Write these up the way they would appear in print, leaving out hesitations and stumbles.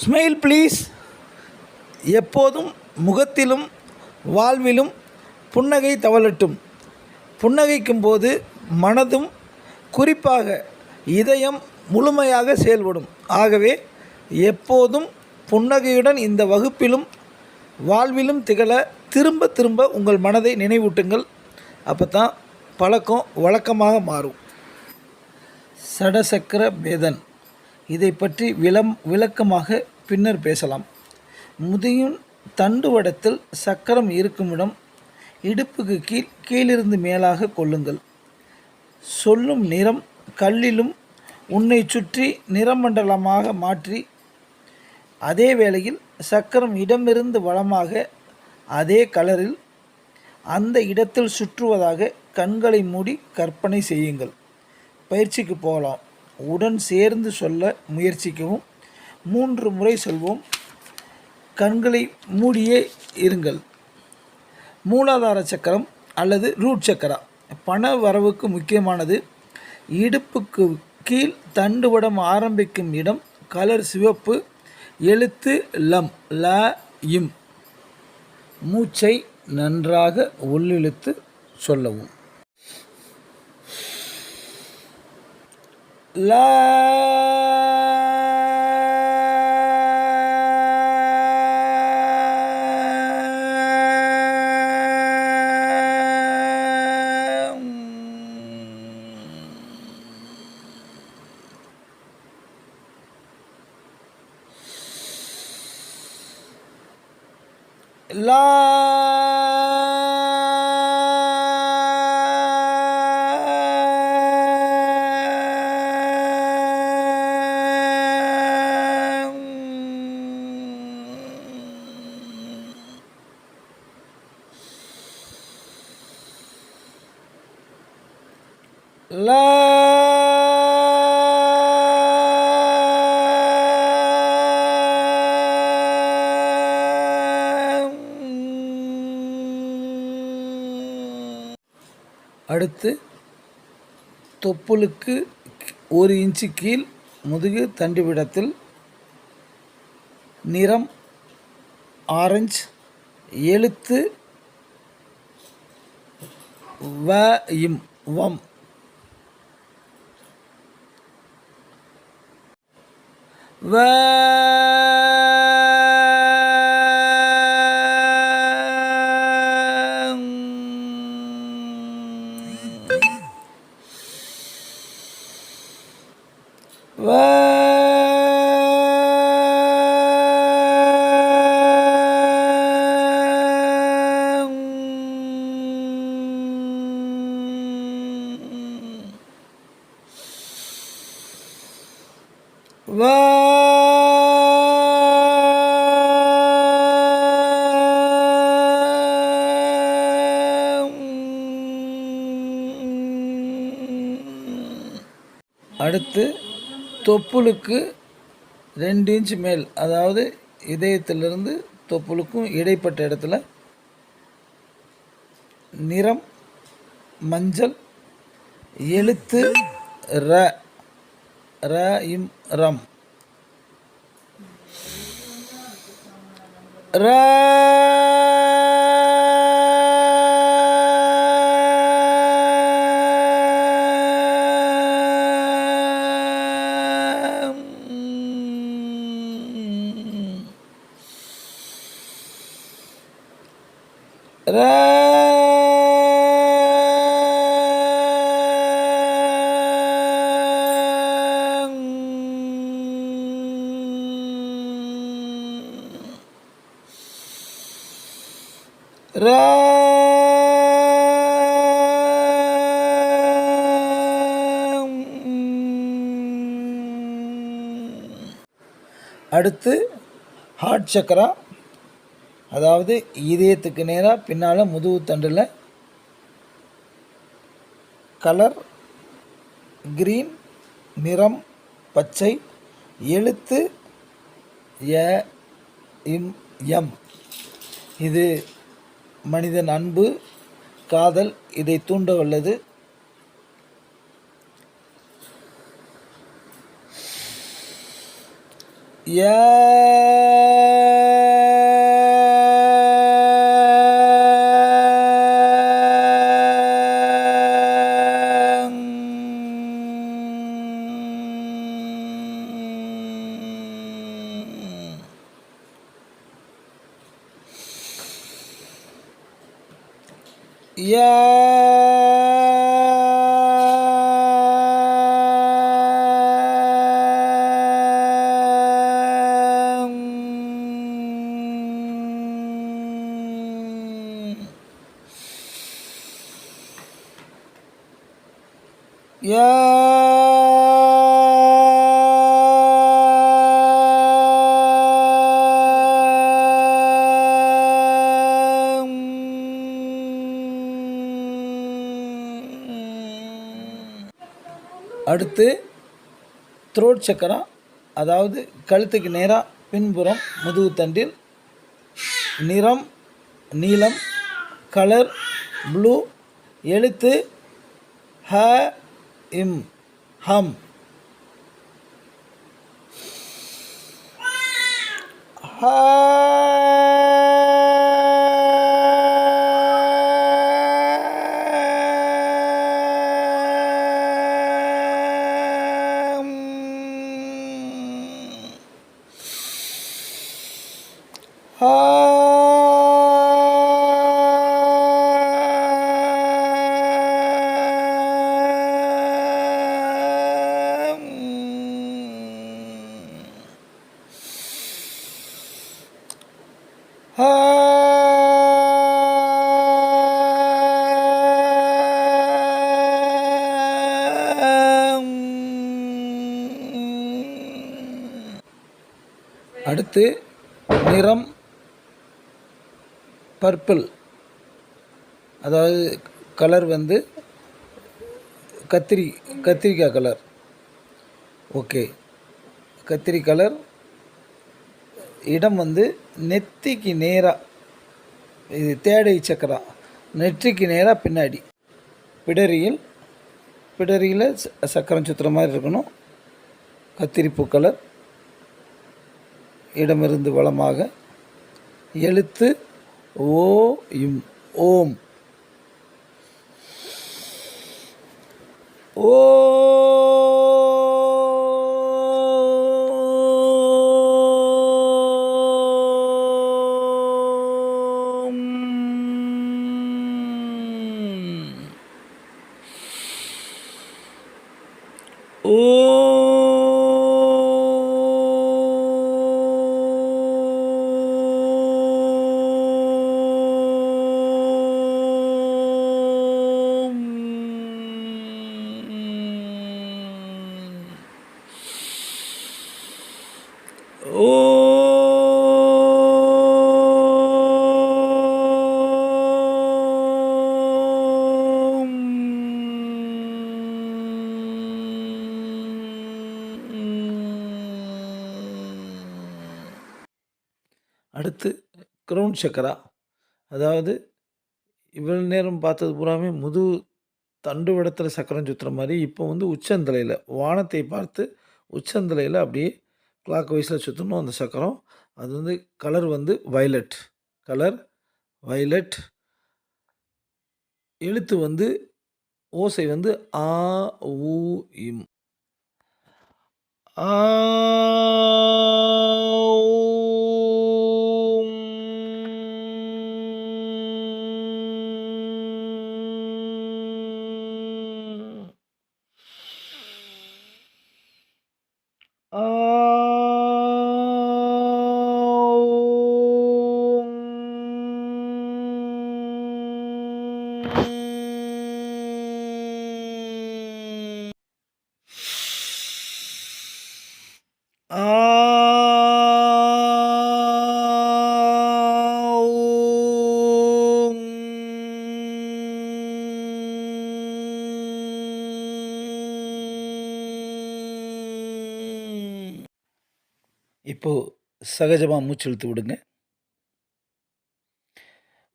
Smile please. எப்போதும் முகத்திலும் வாழ்விலும் புன்னகை தவழட்டும். புன்னகைக்கும் போது மனதும் குறிப்பாக இதயம் முழுமையாக செயல்படும். ஆகவே எப்போதும் புன்னகையுடன் இந்த வகுப்பிலும் வாழ்விலும் திகழ திரும்ப திரும்ப உங்கள் மனதை நினைவூட்டுங்கள். அப்போ தான் பழக்கம் வழக்கமாக மாறும். சடசக்கர பேதன் இதை பற்றி விளக்கமாக பின்னர் பேசலாம். முதியின் தண்டுவடத்தில் சக்கரம் இருக்குமிடம் இடுப்புக்கு கீழிருந்து மேலாக கொள்ளுங்கள். சொல்லும் நிறம் கல்லிலும் உன்னை சுற்றி நிறமண்டலமாக மாற்றி, அதே வேளையில் சக்கரம் இடமிருந்து வலமாக அதே கலரில் அந்த இடத்தில் சுற்றுவதாக கண்களை மூடி கற்பனை செய்யுங்கள். பயிற்சிக்கு போகலாம். உடன் சேர்ந்து சொல்ல முயற்சிக்கவும். 3 முறை சொல்வோம். கண்களை மூடியே இருங்கள். மூலாதார சக்கரம் அல்லது ரூட் சக்கரா பண வரவுக்கு முக்கியமானது. இடுப்புக்கு கீழ் தண்டுவடம் ஆரம்பிக்கும் இடம் கலர் சிவப்பு. எழுத்து லம் ல இம். மூச்சை நன்றாக உள்ளிழுத்து சொல்லவும். ல லா லா அடுத்து தொப்புளுக்கு 1 இன்ச்சு கீழ் முதுகு தண்டுவிடத்தில் நிறம் ஆரஞ்சு. எழுத்து வ இம் வம். வ அடுத்து தொப்புளுக்கு 2 இன்ச் மேல், அதாவது இதயத்திலிருந்து தொப்புளுக்கும் இடைப்பட்ட இடத்துல நிறம் மஞ்சள். எழுத்து ர ர இம் ரம். ர ர ர அடுத்து ஹார்ட் சக்கரா, அதாவது இதயத்துக்கு நேராக பின்னால் முதுகு தண்டில் கலர் கிரீன், நிறம் பச்சை. எழுத்து ய இம் எம். இது மனிதன் அன்பு காதல் இதை தூண்ட வல்லது. ய ய அடுத்து த்ரோட் சக்கரா, அதாவது கழுத்துக்கு நேராக பின்புறம் முதுகுத்தண்டில். நிறம் நீலம், கலர் ப்ளூ, எழுத்து ஹ இம் ஹம். அடுத்து நிறம் பர்பிள், அதாவது கலர் வந்து கத்திரிக்காய் கலர். ஓகே, கத்திரி கலர். இடம் வந்து நெத்திக்கு நேராக, இது தேடை சக்கரா, நெற்றிக்கு நேராக பின்னாடி. பிடரியில் சக்கரம் சுற்றுற மாதிரி இருக்கணும். கத்திரிப்பூ கலர். இடமிருந்து வலமாக. எழுத்து ஓ இம் ஓம். ஓ அடுத்து க்ரௌன் சக்கரா, அதாவது இவ்வளோ நேரம் பார்த்தது பூராமே தண்டு வடத்தில் சக்கரம் சுற்றுற மாதிரி, இப்போ வந்து உச்சந்தலையில் வானத்தை பார்த்து உச்சந்தலையில் அப்படியே கிளாக் வைஸில் சுற்றணும் அந்த சக்கரம். அது வந்து கலர் வந்து வயலட் கலர், வயலட். எழுத்து வந்து ஓசை வந்து ஆ ஊ இம். ஆ இப்போது சகஜமாக மூச்சு இழுத்து விடுங்க.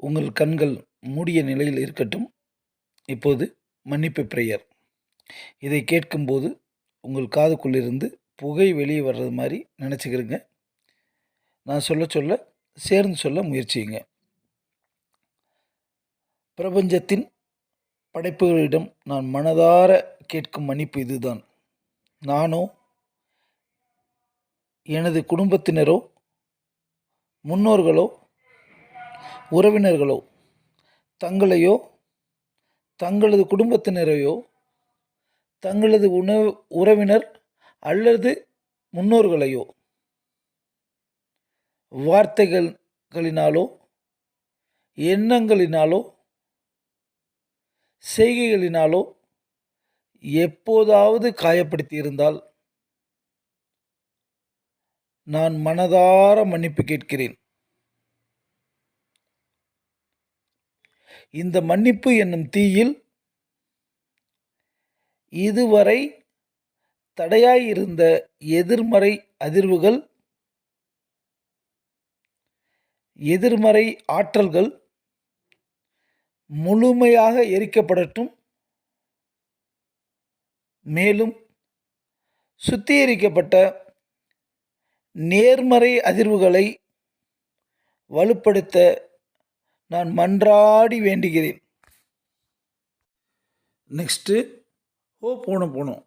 உங்கள் கண்கள் மூடிய நிலையில் இருக்கட்டும். இப்போது மன்னிப்பு பிரேயர். இதை கேட்கும்போது உங்கள் காதுக்குள்ளிருந்து புகை வெளியே வர்றது மாதிரி நினச்சிக்கிறேங்க. நான் சொல்ல சொல்ல சேர்ந்து சொல்ல முயற்சிங்க. பிரபஞ்சத்தின் படைப்புகளிடம் நான் மனதார கேட்கும் மன்னிப்பு இதுதான். நானோ எனது குடும்பத்தினரோ முன்னோர்களோ உறவினர்களோ தங்களையோ தங்களது குடும்பத்தினரையோ தங்களது உறவினர் அல்லது முன்னோர்களையோ வார்த்தைகளினாலோ எண்ணங்களினாலோ செய்கைகளினாலோ எப்போதாவது காயப்படுத்தியிருந்தால் நான் மனதார மன்னிப்பு கேட்கிறேன். இந்த மன்னிப்பு என்னும் தீயில் இதுவரை தடையாயிருந்த எதிர்மறை அதிர்வுகள், எதிர்மறை ஆற்றல்கள் முழுமையாக எரிக்கப்படட்டும். மேலும் சுத்திகரிக்கப்பட்ட நேர்மறை அதிர்வுகளை வலுப்படுத்த நான் மன்றாடி வேண்டுகிறேன். நெக்ஸ்ட்டு போனோம்.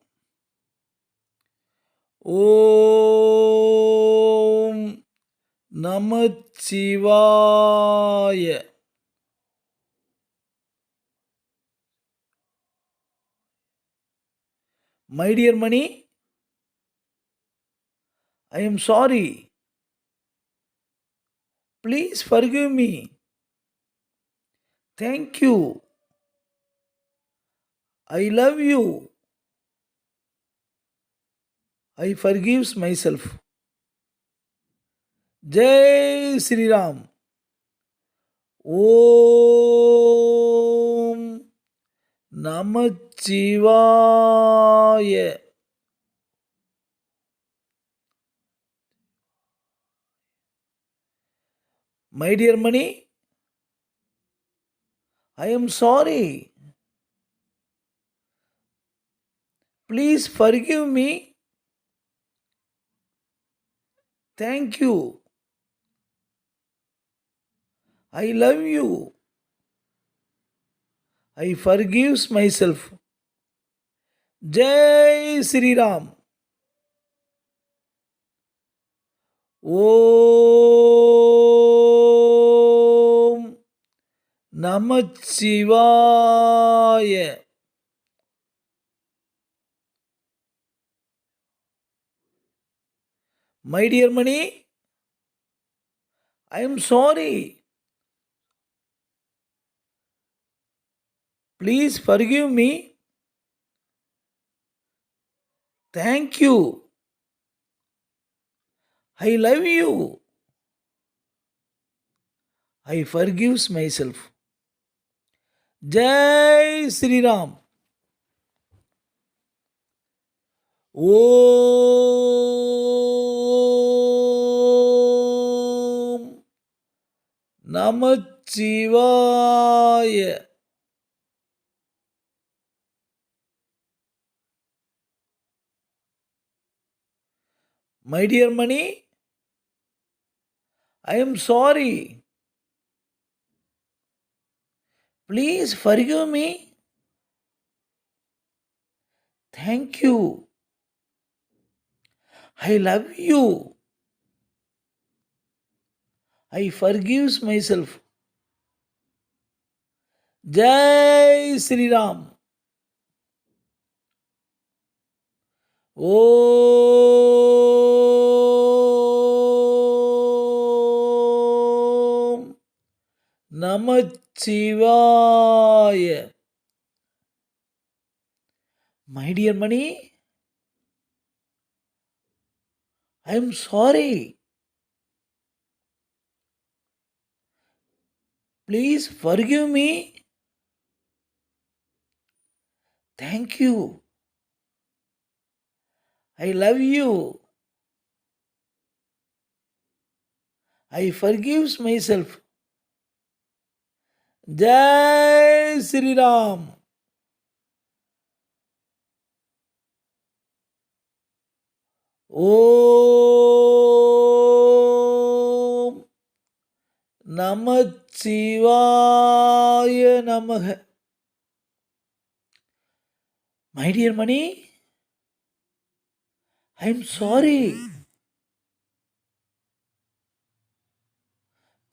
ஓம் நமச்சிவாய. My dear Mani, I am sorry. Please forgive me. Thank you. I love you. I forgives myself. Jai Sri Ram. Om Namachivaya. My dear Mani, I am sorry. Please forgive me. Thank you. I love you. I forgives myself. Jai Sri Ram. Om Namachivaya. My dear Mani, I am sorry. Please forgive me. Thank you. I love you. I forgives myself. Jai Sri Ram. Om Namachivaya. My dear Mani, I am sorry. Please forgive me. Thank you. I love you. I forgives myself. Jai Sri Ram. Om Namachivaya. My dear Mani, I am sorry. Please forgive me. Thank you. I love you. I forgives myself. Jai Sri Ram. ஓம் நமச்சிவாய நமக. My dear money, I am sorry.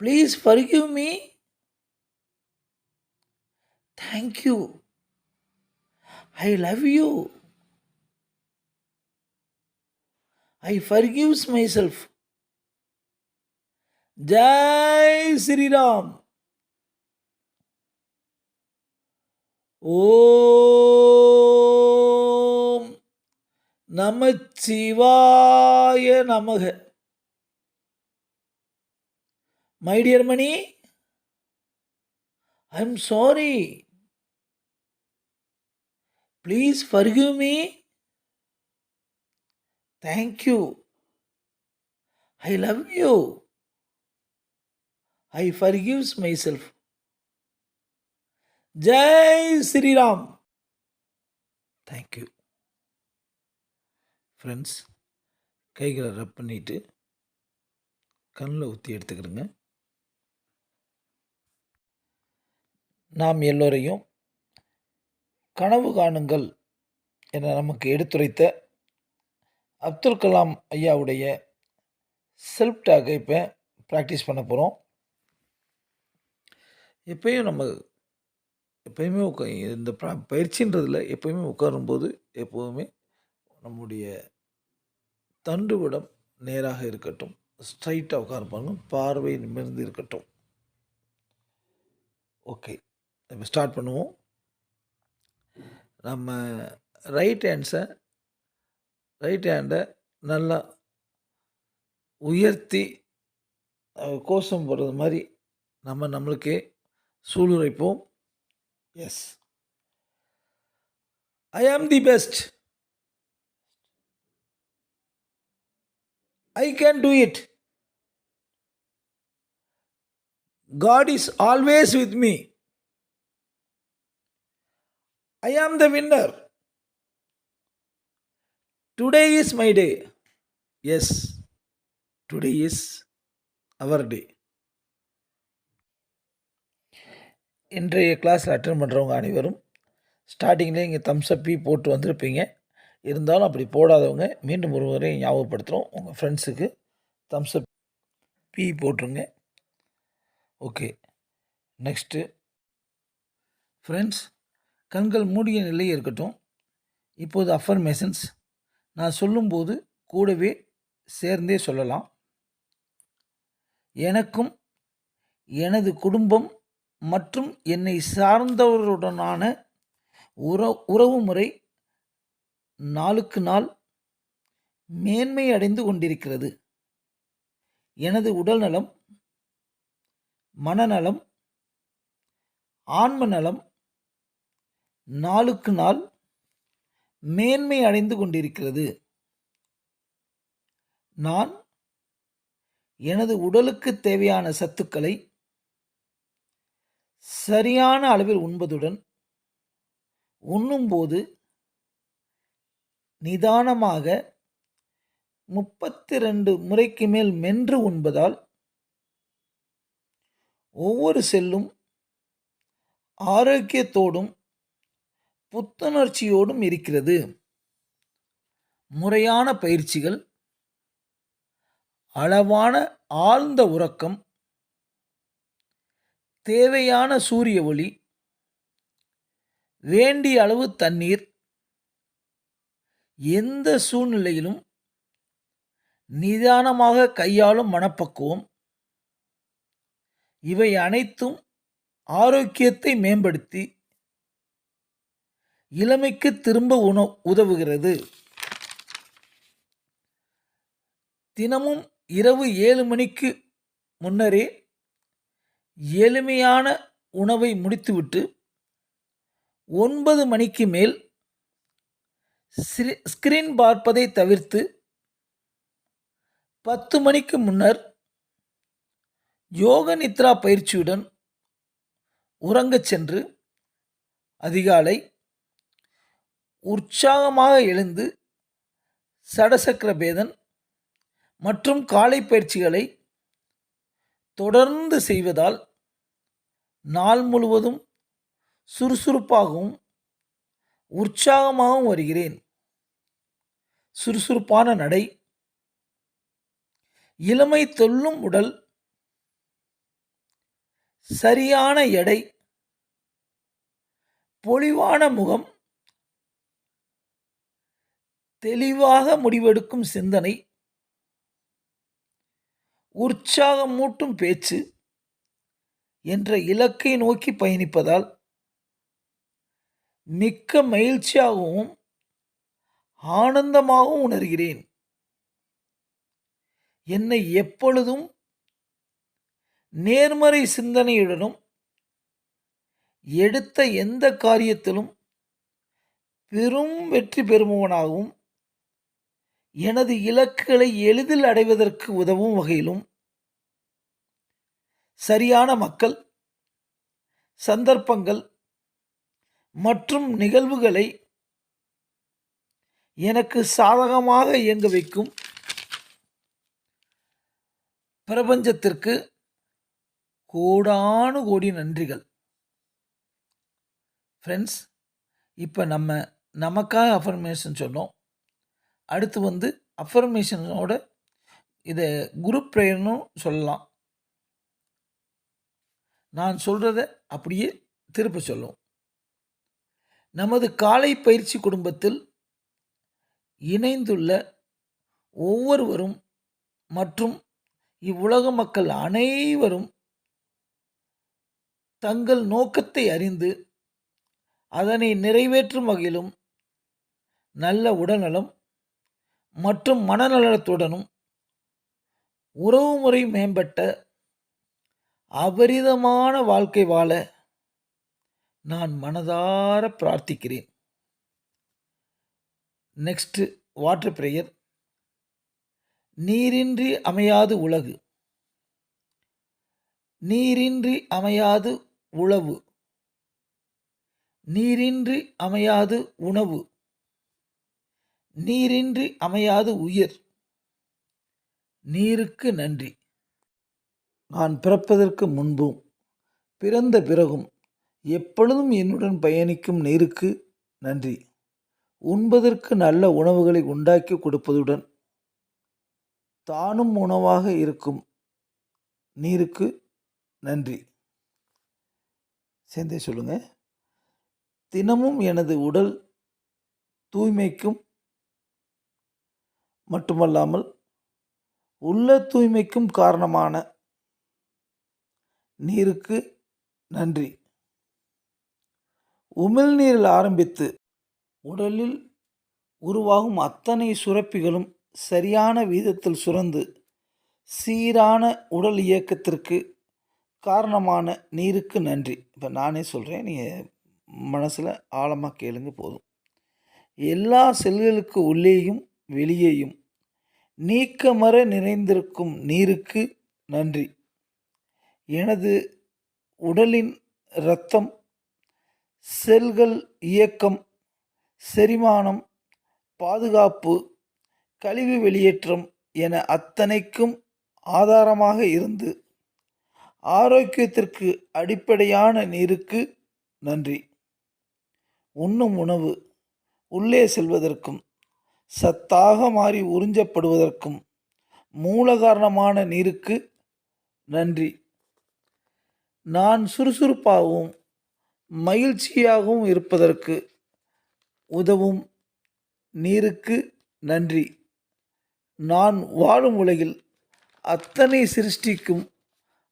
Please forgive me. Thank you. I love you. I forgives myself. Jai Shriram. ஓம் நமச்சிவாய நமக. My dear money, I am sorry. Please forgive me. Thank you. I love you. I forgives myself. Jai Shriram. Thank you. Friends, கைகளை rub பண்ணிவிட்டு கண்ணில் ஊற்றி எடுத்துக்கிறேங்க. நாம் எல்லோரையும் கனவு காணுங்கள் என நமக்கு எடுத்துரைத்த அப்துல் கலாம் ஐயாவுடைய செல்ஃப் டாக்கை இப்போ ப்ராக்டிஸ் பண்ண போகிறோம். எப்பயுமே இந்த பயிற்சின்றதில் எப்பயுமே உட்காரும்போது எப்போதுமே நம்முடைய தண்டுவிடம் நேராக இருக்கட்டும், ஸ்ட்ரைட்டாக உட்காருப்பாங்க, பார்வை நிமிர்ந்து இருக்கட்டும். ஓகே, இப்போ ஸ்டார்ட் பண்ணுவோம். நம்ம ரைட் ஹேண்டை நல்லா உயர்த்தி கோஷம் போடுறது மாதிரி நம்மளுக்கே சூளுரைப்போம். எஸ், ஐ ஆம் the best. I can do it. God is always with me. I am the winner. Today is my day. Yes, today is our day. இன்றைய கிளாஸில் அட்டென்ட் பண்ணுறவங்க அனைவரும் ஸ்டார்டிங்லேயே இங்கே தம்ஸ் அப் போட்டு வந்திருப்பீங்க. இருந்தாலும் அப்படி போடாதவங்க மீண்டும் ஒரு முறை ஞாபகப்படுத்துகிறோம். உங்கள் ஃப்ரெண்ட்ஸுக்கு தம்ஸ் அப் போட்டுருங்க. ஓகே, நெக்ஸ்ட்டு ஃப்ரெண்ட்ஸ், கண்கள் மூடிய நிலை இருக்கட்டும். இப்போது அஃபர்மேஷன்ஸ் நான் சொல்லும்போது கூடவே சேர்ந்தே சொல்லலாம். எனக்கும் எனது குடும்பம் மற்றும் என்னை சார்ந்தவருடனான உறவு முறை நாளுக்கு நாள் மேன்மை அடைந்து கொண்டிருக்கிறது. எனது உடல்நலம், மனநலம், ஆன்ம நலம் நாளுக்கு நாள் மேன்மை அடைந்து கொண்டிருக்கிறது. நான் எனது உடலுக்கு தேவையான சத்துக்களை சரியான அளவில் உண்பதுடன் உண்ணும்போது நிதானமாக 32 முறைக்கு மேல் மென்று உண்பதால் ஒவ்வொரு செல்லும் ஆரோக்கியத்தோடும் புத்துணர்ச்சியோடும் இருக்கிறது. முறையான பயிற்சிகள், அளவான ஆழ்ந்த உறக்கம், தேவையான சூரிய ஒளி, வேண்டிய அளவு தண்ணீர், எந்த சூழ்நிலையிலும் நிதானமாக கையாளும் மனப்பக்குவம், இவை அனைத்தும் ஆரோக்கியத்தை மேம்படுத்தி இளமைக்கு திரும்ப உதவுகிறது. தினமும் இரவு 7 மணிக்கு முன்னரே எளிமையான உணவை முடித்துவிட்டு 9 மணிக்கு மேல் ஸ்கிரீன் பார்ப்பதை தவிர்த்து 10 மணிக்கு முன்னர் யோக நித்ரா பயிற்சியுடன் உறங்கச் சென்று அதிகாலை உற்சாகமாக எழுந்து சடசக்கர பேதன் மற்றும் காலை பயிற்சிகளை தொடர்ந்து செய்வதால் நாள் முழுவதும் சுறுசுறுப்பாகவும் உற்சாகமாகவும் வருகிறேன். சுறுசுறுப்பான நடை, இளமை தொல்லும் உடல், சரியான எடை, பொலிவான முகம், தெளிவாக முடிவெடுக்கும் சிந்தனை, உற்சாகமூட்டும் பேச்சு என்ற இலக்கை நோக்கி பயணிப்பதால் மிக்க மகிழ்ச்சியாகவும் ஆனந்தமாகவும் உணர்கிறேன். என்னை எப்பொழுதும் நேர்மறை சிந்தனையுடனும் எடுத்த எந்த காரியத்திலும் பெரும் வெற்றி பெறுபவனாகவும் எனது இலக்குகளை எளிதில் அடைவதற்கு உதவும் வகையிலும் சரியான மக்கள், சந்தர்ப்பங்கள் மற்றும் நிகழ்வுகளை எனக்கு சாதகமாக இயங்க வைக்கும் பிரபஞ்சத்திற்கு கோடானு கோடி நன்றிகள். ஃப்ரெண்ட்ஸ், இப்போ நமக்காக அஃபர்மேஷன் சொன்னோம். அடுத்து அஃபர்மேஷனோட இதை குரூப் ப்ரேயர்னு சொல்லலாம். நான் சொல்கிறத அப்படியே திருப்ப சொல்லும். நமது காலை பயிற்சி குடும்பத்தில் இணைந்துள்ள ஒவ்வொருவரும் மற்றும் இவ்வுலக மக்கள் அனைவரும் தங்கள் நோக்கத்தை அறிந்து அதனை நிறைவேற்றும் வகையிலும் நல்ல உடல்நலம் மற்றும் மனநலத்துடனும் உறவுமுறை மேம்பட்ட அபரிதமான வாழ்க்கை வாழ நான் மனதார பிரார்த்திக்கிறேன். Next water prayer. நீரின்றி அமையாது உலகு, நீரின்றி அமையாது உழவு, நீரின்றி அமையாது உணவு, நீரின்றி அமையாது உயிர். நீருக்கு நன்றி. நான் பிறப்பதற்கு முன்பும் பிறந்த பிறகும் எப்பொழுதும் என்னுடன் பயணிக்கும் நீருக்கு நன்றி. உண்பதற்கு நல்ல உணவுகளை உண்டாக்கி கொடுப்பதுடன் தானும் உணவாக இருக்கும் நீருக்கு நன்றி. சேர்ந்தே சொல்லுங்க. தினமும் எனது உடல் தூய்மைக்கும் மட்டுமல்லாமல் உள்ள தூய்மைக்கும் காரணமான நீருக்கு நன்றி. உமிழ்நீரில் ஆரம்பித்து உடலில் உருவாகும் அத்தனை சுரப்பிகளும் சரியான வீதத்தில் சுரந்து சீரான உடல் இயக்கத்திற்கு காரணமான நீருக்கு நன்றி. இப்போ நானே சொல்கிறேன், நீங்கள் மனசில் ஆழமாக கேளுங்க போதும். எல்லா செல்களுக்கு உள்ளேயும் வெளியேயும் நீக்கமற நிறைந்திருக்கும் நீருக்கு நன்றி. எனது உடலின் இரத்தம், செல்கள் இயக்கம், செரிமானம், பாதுகாப்பு, கழிவு வெளியேற்றம் என அத்தனைக்கும் ஆதாரமாக இருந்து ஆரோக்கியத்திற்கு அடிப்படையான நீருக்கு நன்றி. உண்ணும் உணவு உள்ளே செல்வதற்கும் சத்தாக மாறி உறிஞ்சப்படுவதற்கும் மூல காரணமான நீருக்கு நன்றி. நான் சுறுசுறுப்பாகவும் மகிழ்ச்சியாகவும் இருப்பதற்கு உதவும் நீருக்கு நன்றி. நான் வாழும் உலகில் அத்தனை சிருஷ்டிக்கும்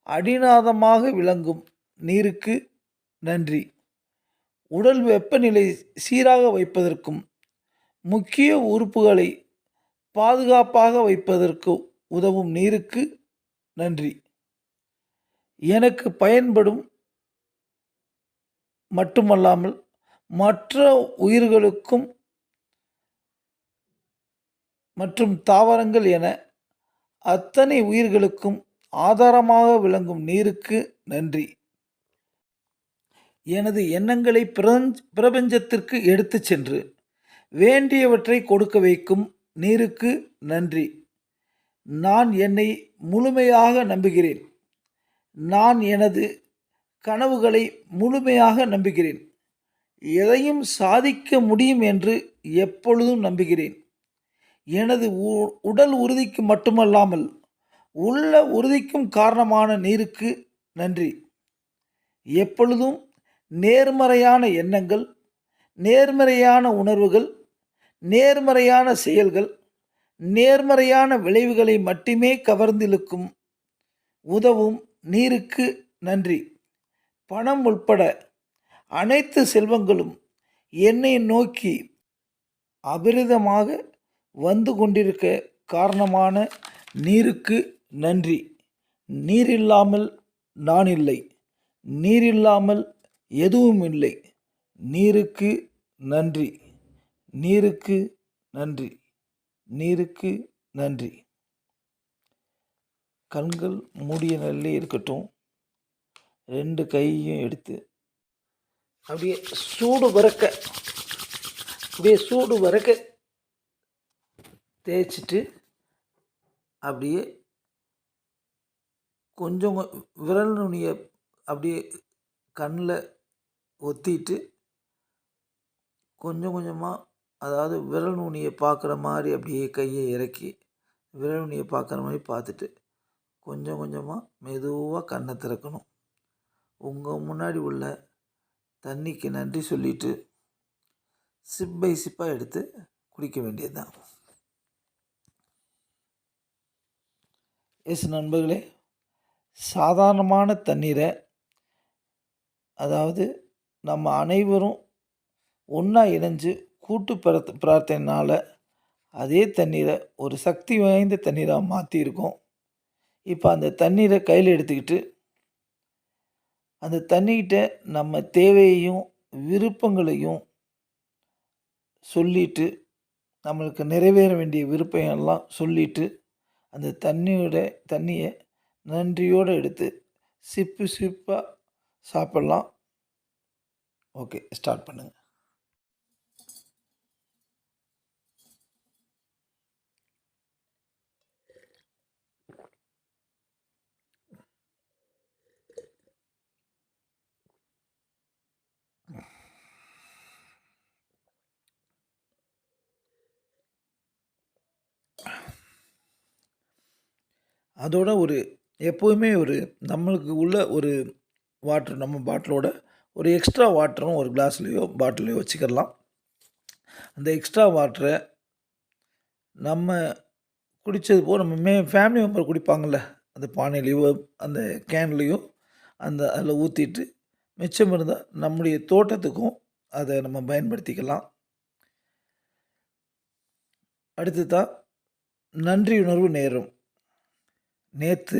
அடிநாதமாக விளங்கும் நீருக்கு நன்றி. உடல் வெப்பநிலை சீராக வைப்பதற்கும் முக்கிய உறுப்புகளை பாதுகாப்பாக வைப்பதற்கு உதவும் நீருக்கு நன்றி. எனக்கு பயன்படும் மட்டுமல்லாமல் மற்ற உயிர்களுக்கும் மற்றும் தாவரங்கள் என அத்தனை உயிர்களுக்கும் ஆதாரமாக விளங்கும் நீருக்கு நன்றி. எனது எண்ணங்களை பிரபஞ்சத்திற்கு எடுத்து சென்று வேண்டியவற்றை கொடுக்க வைக்கும் நீருக்கு நன்றி. நான் என்னை முழுமையாக நம்புகிறேன். நான் எனது கனவுகளை முழுமையாக நம்புகிறேன். எதையும் சாதிக்க முடியும் என்று எப்பொழுதும் நம்புகிறேன். எனது உடல் உறுதிக்கு மட்டுமல்லாமல் உள்ள உறுதிக்கும் காரணமான நீருக்கு நன்றி. எப்பொழுதும் நேர்மறையான எண்ணங்கள், நேர்மறையான உணர்வுகள், நேர்மறையான செயல்கள், நேர்மறையான விளைவுகளை மட்டுமே கவர்ந்திழுக்கும் உதவும் நீருக்கு நன்றி. பணம் உட்பட அனைத்து செல்வங்களும் என்னை நோக்கி அபரிதமாக வந்து கொண்டிருக்க காரணமான நீருக்கு நன்றி. நீரில்லாமல் நான் இல்லை. நீரில்லாமல் எதுவும் இல்லை. நீருக்கு நன்றி. நீருக்கு நன்றி. நீருக்கு நன்றி. கண்கள் மூடிய நிலையிலே இருக்கட்டும். 2 கையையும் எடுத்து அப்படியே சூடு வறக்க தேய்ச்சிட்டு அப்படியே கொஞ்சம் விரல் நுனியை அப்படியே கண்ணில் ஒத்திட்டு கொஞ்சம் கொஞ்சமாக, அதாவது விரல் நுனியை பார்க்குற மாதிரி அப்படியே கையை இறக்கி விரல் நுனியை பார்க்குற மாதிரி பார்த்துட்டு கொஞ்சம் கொஞ்சமாக மெதுவாக கண்ணை திறக்கணும். உங்கள் முன்னாடி உள்ள தண்ணிக்கு நன்றி சொல்லிவிட்டு சிப் பை சிப்பாக எடுத்து குடிக்க வேண்டியது தான். எஸ் நண்பர்களே, சாதாரணமான தண்ணீரை, அதாவது நம்ம அனைவரும் ஒன்றா இணைஞ்சு கூட்டு பிரார்த்தனைனால் அதே தண்ணீரை ஒரு சக்தி வாய்ந்த தண்ணீராக மாற்றியிருக்கோம். இப்போ அந்த தண்ணீரை கையில் எடுத்துக்கிட்டு அந்த தண்ணிக்கிட்ட நம்ம தேவையையும் விருப்பங்களையும் சொல்லிட்டு, நம்மளுக்கு நிறைவேற வேண்டிய விருப்பம் எல்லாம் சொல்லிட்டு அந்த தண்ணியை நன்றியோடு எடுத்து சிப்பாக சாப்பிட்லாம். ஓகே, ஸ்டார்ட் பண்ணுங்கள். அதோட எப்போதுமே நம்மளுக்கு உள்ள வாட்டர், நம்ம பாட்டிலோட ஒரு எக்ஸ்ட்ரா வாட்டரும் ஒரு கிளாஸ்லேயோ பாட்டிலையோ வச்சுக்கிடலாம். அந்த எக்ஸ்ட்ரா வாட்டரை நம்ம குடித்தது போல் நம்ம ஃபேமிலி மெம்பர் குடிப்பாங்கள்ல, அந்த பானையிலையோ அந்த கேன்லேயோ அதில் ஊற்றிட்டு மிச்சம் இருந்தால் நம்முடைய தோட்டத்துக்கும் அதை நம்ம பயன்படுத்திக்கலாம். அடுத்து தான் நன்றியுணர்வு நேரம். நேற்று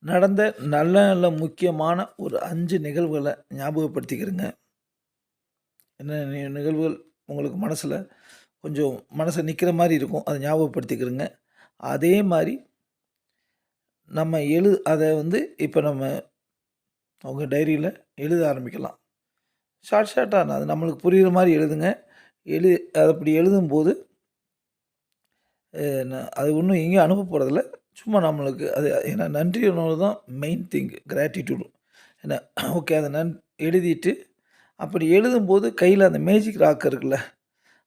நடந்த நல்ல முக்கியமான ஒரு 5 நிகழ்வுகளை ஞாபகப்படுத்திக்கிறேங்க. என்ன நிகழ்வுகள் உங்களுக்கு மனசில் நிற்கிற மாதிரி இருக்கும், அதை ஞாபகப்படுத்திக்கிறேங்க. அதே மாதிரி நம்ம அதை இப்போ நம்ம அவங்க டைரியில் எழுத ஆரம்பிக்கலாம். ஷார்ட்டாக அது நம்மளுக்கு புரிகிற மாதிரி எழுதுங்க. அது அப்படி எழுதும்போது அது ஒன்றும் எங்கேயும் அனுப்ப போகிறதில்ல. சும்மா நம்மளுக்கு அது ஏன்னா நன்றி உணர்வு தான் மெயின் திங், கிராட்டிடியூடு. ஏன்னா ஓகே, அதை எழுதிட்டு அப்படி எழுதும்போது கையில் அந்த மேஜிக் ராக் இருக்குல்ல,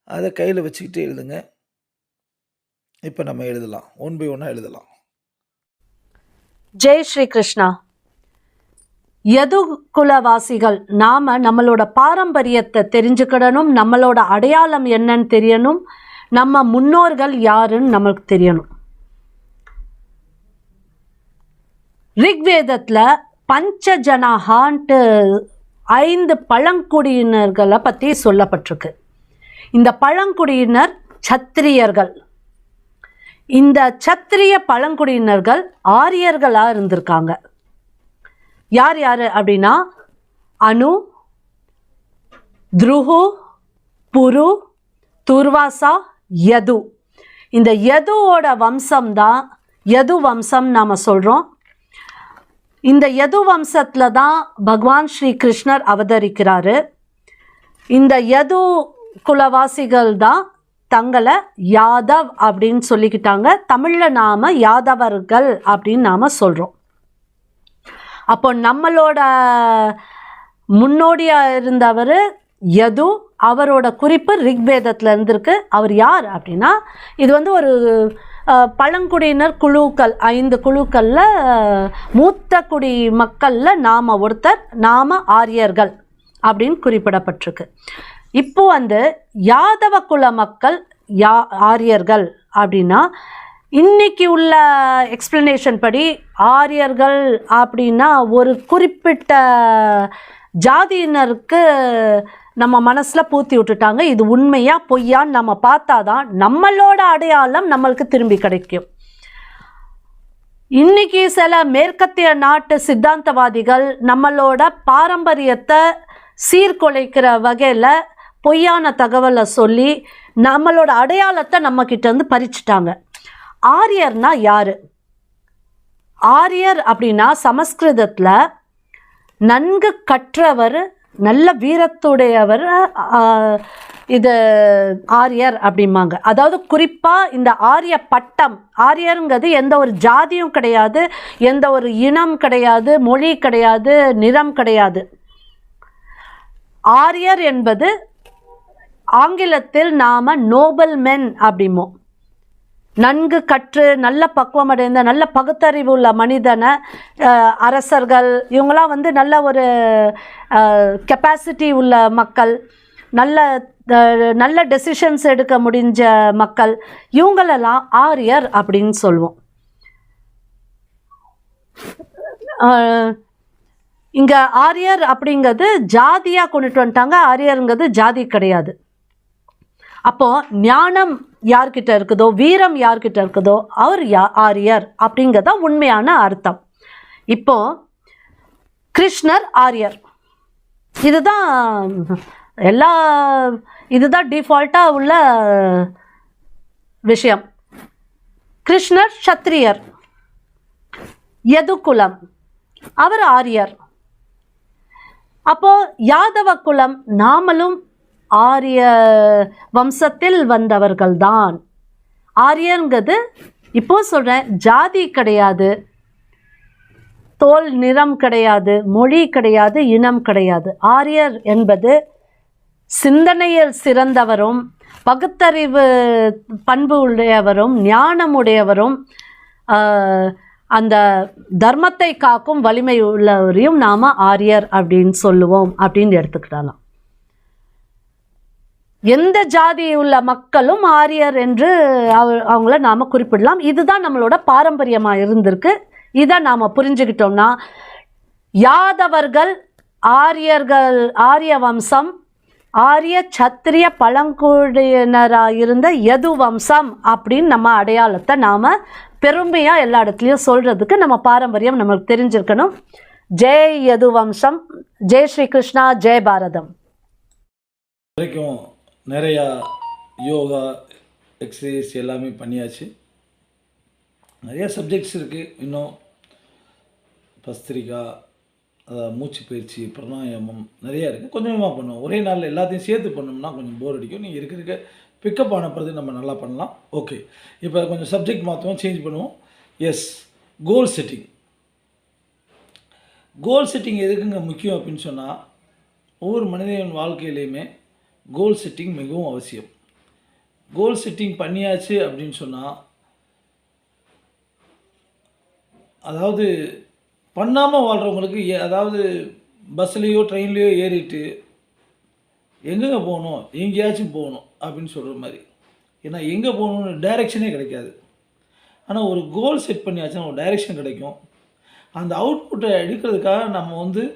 அதை கையில் வச்சுக்கிட்டு எழுதுங்க. இப்போ நம்ம எழுதலாம், 1 by 1 எழுதலாம். ஜெய் ஸ்ரீ கிருஷ்ணா. யது குலவாசிகள் நம்மளோட பாரம்பரியத்தை தெரிஞ்சுக்கிடணும், நம்மளோட அடையாளம் என்னன்னு தெரியணும், நம்ம முன்னோர்கள் யாருன்னு நம்மளுக்கு தெரியணும். ரிக்வேதத்தில் பஞ்சஜனஹான்ட்டு 5 பழங்குடியினர்களை பற்றி சொல்லப்பட்டிருக்கு. இந்த பழங்குடியினர் சத்திரியர்கள். இந்த சத்திரிய பழங்குடியினர்கள் ஆரியர்களாக இருந்திருக்காங்க. யார் அப்படின்னா அனு, துருஹு, புரு, துர்வாசா, யது. இந்த யதுவோட வம்சம் தான் யது வம்சம் நாம் சொல்கிறோம். இந்த யது வம்சத்தில் தான் பகவான் ஸ்ரீ கிருஷ்ணர் அவதரிக்கிறாரு. இந்த யது குலவாசிகள் தான் தங்களை யாதவ் அப்படின்னு சொல்லிக்கிட்டாங்க. தமிழில் நாம் யாதவர்கள் அப்படின்னு நாம் சொல்கிறோம். அப்போ நம்மளோட முன்னோடியாக இருந்தவர் யது, அவரோட குறிப்பு ரிக்வேதத்தில் இருந்திருக்கு. அவர் யார் அப்படின்னா, இது வந்து ஒரு பழங்குடியினர் குழுக்கள், 5 குழுக்களில் மூத்த குடி மக்களில் நாம் ஒருத்தர், நாம் ஆரியர்கள் அப்படின்னு குறிப்பிடப்பட்டிருக்கு. இப்போ வந்து யாதவ குல மக்கள் ஆரியர்கள் அப்படின்னா, இன்னைக்கு உள்ள எக்ஸ்பிளனேஷன் படி ஆரியர்கள் அப்படின்னா ஒரு குறிப்பிட்ட ஜாதியினருக்கு நம்ம மனசில் பூத்தி விட்டுட்டாங்க. இது உண்மையா பொய்யான்னு நம்ம பார்த்தாதான் நம்மளோட அடையாளம் நம்மளுக்கு திரும்பி கிடைக்கும். இன்னைக்கு சில மேற்கத்திய நாட்டு சித்தாந்தவாதிகள் நம்மளோட பாரம்பரியத்தை சீர்குலைக்கிற வகையில் பொய்யான தகவலை சொல்லி நம்மளோட அடையாளத்தை நம்மக்கிட்ட இருந்து பறிச்சுட்டாங்க. ஆரியர்னா யார்? ஆரியர் அப்படின்னா சமஸ்கிருதத்தில் நன்கு கற்றவர், நல்ல வீரத்துடையவர், இது ஆரியர் அப்படிம்பாங்க. அதாவது குறிப்பாக இந்த ஆரிய பட்டம், ஆரியருங்கிறது எந்த ஒரு ஜாதியும் கிடையாது, எந்த ஒரு இனம் கிடையாது, மொழி கிடையாது, நிறம் கிடையாது. ஆரியர் என்பது ஆங்கிலத்தில் நாம் நோபல் மென் அப்படிமோ. நன்கு கற்று நல்ல பக்குவமடைந்த நல்ல பகுத்தறிவு உள்ள மனிதனை, அரசர்கள், இவங்களாம் வந்து நல்ல ஒரு கெப்பாசிட்டி உள்ள மக்கள், நல்ல டெசிஷன்ஸ் எடுக்க முடிஞ்ச மக்கள், இவங்களெல்லாம் ஆரியர் அப்படின்னு சொல்லுவோம். இங்கே ஆரியர் அப்படிங்கிறது ஜாதியாக கொண்டுட்டு வந்துட்டாங்க. ஆரியருங்கிறது ஜாதி கிடையாது. அப்போது ஞானம் யார்கிட்ட இருக்குதோ, வீரம் யார்கிட்ட இருக்குதோ அவர் ஆரியர் அப்படிங்கிறதா உண்மையான அர்த்தம். இப்போ கிருஷ்ணர் ஆரியர், இதுதான் டிஃபால்ட்டாக உள்ள விஷயம். கிருஷ்ணர் சத்திரியர், யதுகுலம், அவர் ஆரியர். அப்போது யாதவ குலம் நாமளும் ஆரிய வம்சத்தில் வந்தவர்கள்தான். ஆரியங்கிறது இப்போ சொல்கிறேன், ஜாதி கிடையாது, தோல் நிறம் கிடையாது, மொழி கிடையாது, இனம் கிடையாது. ஆரியர் என்பது சிந்தனையில் சிறந்தவரும், பகுத்தறிவு பண்பு உடையவரும், ஞானமுடையவரும், அந்த தர்மத்தை காக்கும் வலிமை உள்ளவரையும் நாம் ஆரியர் அப்படின்னு சொல்லுவோம் அப்படின்னு எடுத்துக்கிடலாம். எந்த ஜாதி உள்ள மக்களும் ஆரியர் என்று அவங்கள நாம் குறிப்பிடலாம். இதுதான் நம்மளோட பாரம்பரியமாக இருந்திருக்கு. இதை நாம் புரிஞ்சுக்கிட்டோம்னா யாதவர்கள், ஆரியர்கள், ஆரிய வம்சம், ஆரிய சத்திரிய பழங்குடியினராக இருந்த யது வம்சம் அப்படின்னு நம்ம அடையாளத்தை நாம் பெருமையாக எல்லா இடத்துலையும் சொல்கிறதுக்கு நம்ம பாரம்பரியம் நம்மளுக்கு தெரிஞ்சிருக்கணும். ஜெய் யது வம்சம், ஜெய் ஸ்ரீ கிருஷ்ணா, ஜெய் பாரதம். வரைக்கும் நிறையா யோகா எக்ஸசைஸ் எல்லாமே பண்ணியாச்சு. நிறையா சப்ஜெக்ட்ஸ் இருக்குது. இன்னும் பஸ்திரிகா, மூச்சு பயிற்சி, பிராணாயாமம் நிறையா இருக்குது. கொஞ்சமாக பண்ணுவோம். ஒரே நாளில் எல்லாத்தையும் சேர்த்து பண்ணோம்னா கொஞ்சம் போர் அடிக்கும். நீங்கள் இருக்க பிக்கப் ஆன பிறகு நம்ம நல்லா பண்ணலாம். ஓகே, இப்போ கொஞ்சம் சப்ஜெக்ட் மாற்றுவோம், சேஞ்ச் பண்ணுவோம். Yes, goal setting. Goal setting எதுக்குங்க முக்கியம் அப்படின்னு சொன்னால், ஒவ்வொரு மனிதனின் வாழ்க்கையிலையுமே கோல் செட்டிங் மிகவும் அவசியம். கோல் செட்டிங் பண்ணியாச்சு அப்படின்னு சொன்னால், அதாவது பண்ணாமல் வாழ்கிறவங்களுக்கு, அதாவது பஸ்ஸுலேயோ ட்ரெயின்லேயோ ஏறிட்டு எங்கெங்கே போகணும், எங்கேயாச்சும் போகணும் அப்படின்னு சொல்கிற மாதிரி. ஏன்னா எங்கே போகணுன்னு டைரெக்ஷனே கிடைக்காது. ஆனால் ஒரு கோல் செட் பண்ணியாச்சுன்னா ஒரு டைரெக்ஷன் கிடைக்கும். அந்த அவுட்புட்டை எடுக்கிறதுக்காக நம்ம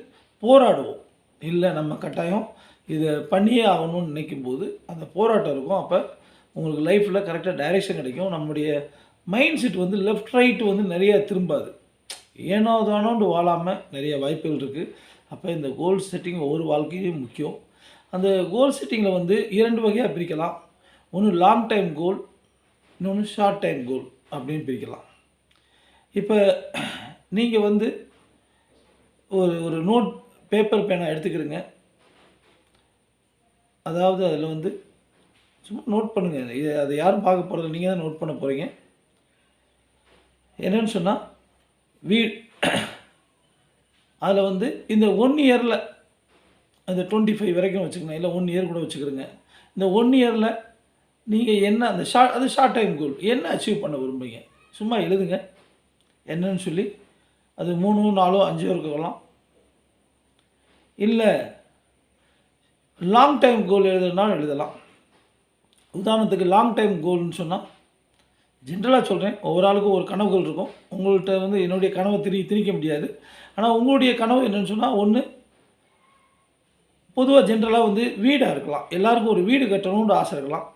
போராடுவோம். இல்லை, நம்ம கட்டாயம் இதை பண்ணியே ஆகணும்னு நினைக்கும் போது அந்த போராட்டம் இருக்கும். அப்போ உங்களுக்கு லைஃப்பில் கரெக்டாக டைரெக்ஷன் கிடைக்கும். நம்முடைய மைண்ட் செட் லெஃப்ட் ரைட் நிறைய திரும்பாது. ஏனோ தானோன்னு வாழாமல் நிறைய வாய்ப்புகள் இருக்குது. அப்போ இந்த கோல் செட்டிங் ஒவ்வொரு வாழ்க்கையும் முக்கியம். அந்த கோல் செட்டிங்கில் 2 வகையாக பிரிக்கலாம். ஒன்று லாங் டைம் கோல், இன்னொன்று ஷார்ட் டைம் கோல் அப்படின்னு பிரிக்கலாம். இப்போ நீங்கள் ஒரு நோட், பேப்பர், பேனா எடுத்துக்கிறீங்க. அதாவது அதில் சும்மா நோட் பண்ணுங்கள். இது அதை யாரும் பார்க்க போகிறது, நீங்கள் தான் நோட் பண்ண போகிறீங்க. என்னென்னு சொன்னால் அதில் வந்து இந்த 1 இயரில் அந்த 25 வரைக்கும் வச்சுக்கணும், இல்லை 1 இயர் கூட வச்சுக்கிறோங்க. இந்த 1 இயரில் நீங்கள் என்ன அந்த ஷார்ட் டைம் கோல் என்ன அச்சீவ் பண்ண விரும்புகிறீங்க சும்மா எழுதுங்க. என்னன்னு சொல்லி அது 3, 4, 5 இருக்கலாம். இல்லை லாங் டைம் கோல் எழுதுனாலும் எழுதலாம். உதாரணத்துக்கு லாங் டைம் கோல்னு சொன்னால் ஜென்ரலாக சொல்கிறேன், ஒவ்வொரு ஆளுக்கும் ஒரு கனவுகள் இருக்கும். உங்கள்கிட்ட வந்து என்னுடைய கனவை திணிக்க முடியாது. ஆனால் உங்களுடைய கனவு என்னென்னு சொன்னால், ஒன்று பொதுவாக ஜென்ரலாக வந்து வீடாக இருக்கலாம். எல்லாருக்கும் ஒரு வீடு கட்டணுன்ற ஆசை இருக்கலாம்.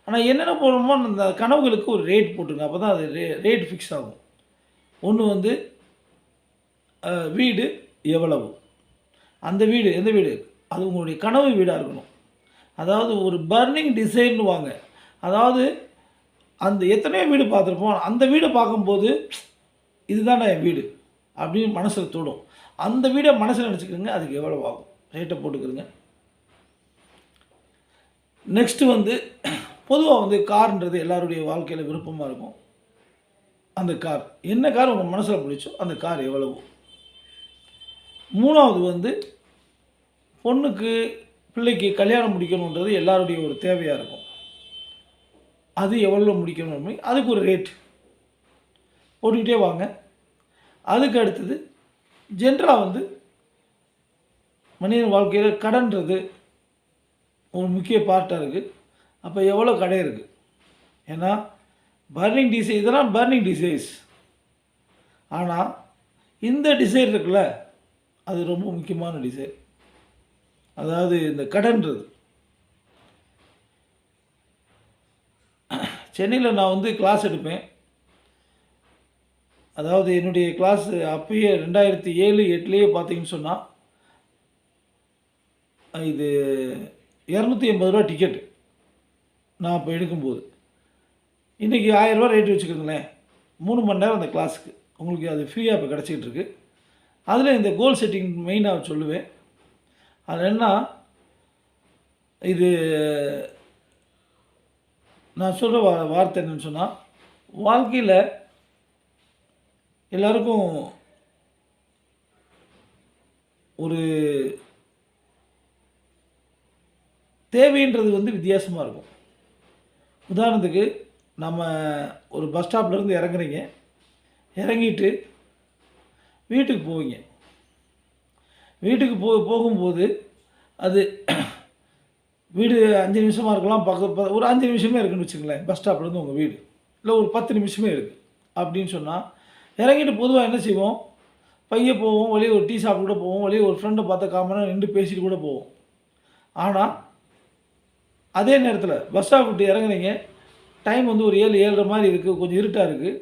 ஆனால் என்னென்ன போடணுமோ அந்த கனவுகளுக்கு ஒரு ரேட் போட்டுருங்க. அப்போ தான் அது ரேட் ஃபிக்ஸ் ஆகும். ஒன்று வந்து வீடு எவ்வளவு, அந்த வீடு எந்த வீடு, அது உங்களுடைய கனவு வீடாக இருக்கணும். அதாவது ஒரு பர்னிங் டிசைன்னு வாங்க. அதாவது அந்த எத்தனையோ வீடு பார்த்துருப்போம், அந்த வீடை பார்க்கும்போது இதுதான் என் வீடு அப்படின்னு மனசில் தோடும். அந்த வீடை மனசில் நினச்சிக்கிறங்க. அதுக்கு எவ்வளோ ஆகும் ரேட்டை போட்டுக்கிறங்க. நெக்ஸ்ட்டு வந்து பொதுவாக வந்து கார்ன்றது எல்லாருடைய வாழ்க்கையில் விருப்பமாக இருக்கும். அந்த கார் என்ன கார் உங்கள் மனசில் பிடிச்சோ அந்த கார் எவ்வளவு. மூணாவது வந்து பொண்ணுக்கு பிள்ளைக்கு கல்யாணம் முடிக்கணுன்றது எல்லாருடைய ஒரு தேவையாக இருக்கும். அது எவ்வளோ முடிக்கணும், அதுக்கு ஒரு ரேட் போட்டுக்கிட்டே வாங்க. அதுக்கு அடுத்தது ஜென்ரலாக வந்து மனிதன் வாழ்க்கையில் கடன்றது ஒரு முக்கிய பார்ட்டாக இருக்குது. அப்போ எவ்வளோ கடை இருக்குது, ஏன்னா பர்னிங் டிசைன் இதெல்லாம் பர்னிங் டிசைன்ஸ். ஆனால் இந்த டிசைன் இருக்குல்ல, அது ரொம்ப முக்கியமான டிசைன். அதாவது இந்த கடன்றது. சென்னையில் நான் வந்து கிளாஸ் எடுப்பேன். அதாவது என்னுடைய கிளாஸ் அப்பயே 2007, 8 பார்த்தீங்கன்னு சொன்னால் இது 280 ரூபா டிக்கெட்டு நான் அப்போ எடுக்கும்போது. இன்றைக்கி 1000 ரூபா ரேட்டு வச்சுக்கோங்களேன். 3 மணி நேரம் அந்த கிளாஸுக்கு உங்களுக்கு அது ஃப்ரீயாக இப்போ கிடச்சிக்கிட்டு இருக்கு. அதில் இந்த கோல் செட்டிங் மெயினாக சொல்லுவேன். அது என்ன, இது நான் சொல்கிற வார்த்தை என்னன்னு சொன்னால், வாழ்க்கையில் எல்லாருக்கும் ஒரு தேவைன்றது வந்து வித்தியாசமாக இருக்கும். உதாரணத்துக்கு நம்ம ஒரு பஸ் ஸ்டாப்லேருந்து இறங்குறீங்க, இறங்கிட்டு வீட்டுக்கு போவீங்க. வீட்டுக்கு போகும்போது அது வீடு 5 நிமிஷமாக இருக்கலாம், ஒரு 5 நிமிஷமே இருக்குதுன்னு வச்சுங்களேன். பஸ் ஸ்டாப்லேருந்து உங்கள் வீடு இல்லை ஒரு 10 நிமிஷமே இருக்குது அப்படின்னு சொன்னால், இறங்கிட்டு பொதுவாக என்ன செய்வோம், பைய போவோம், வெளியே ஒரு டீ சாப்பிட்டு கூட போவோம், வெளியே ஒரு ஃப்ரெண்டை பார்த்த காமனாக நின்று பேசிட்டு கூட போவோம். ஆனால் அதே நேரத்தில் பஸ் ஸ்டாப் விட்டு இறங்குறீங்க, டைம் வந்து ஒரு 7, 7:30 மாதிரி இருக்குது, கொஞ்சம் இருட்டாக இருக்குது.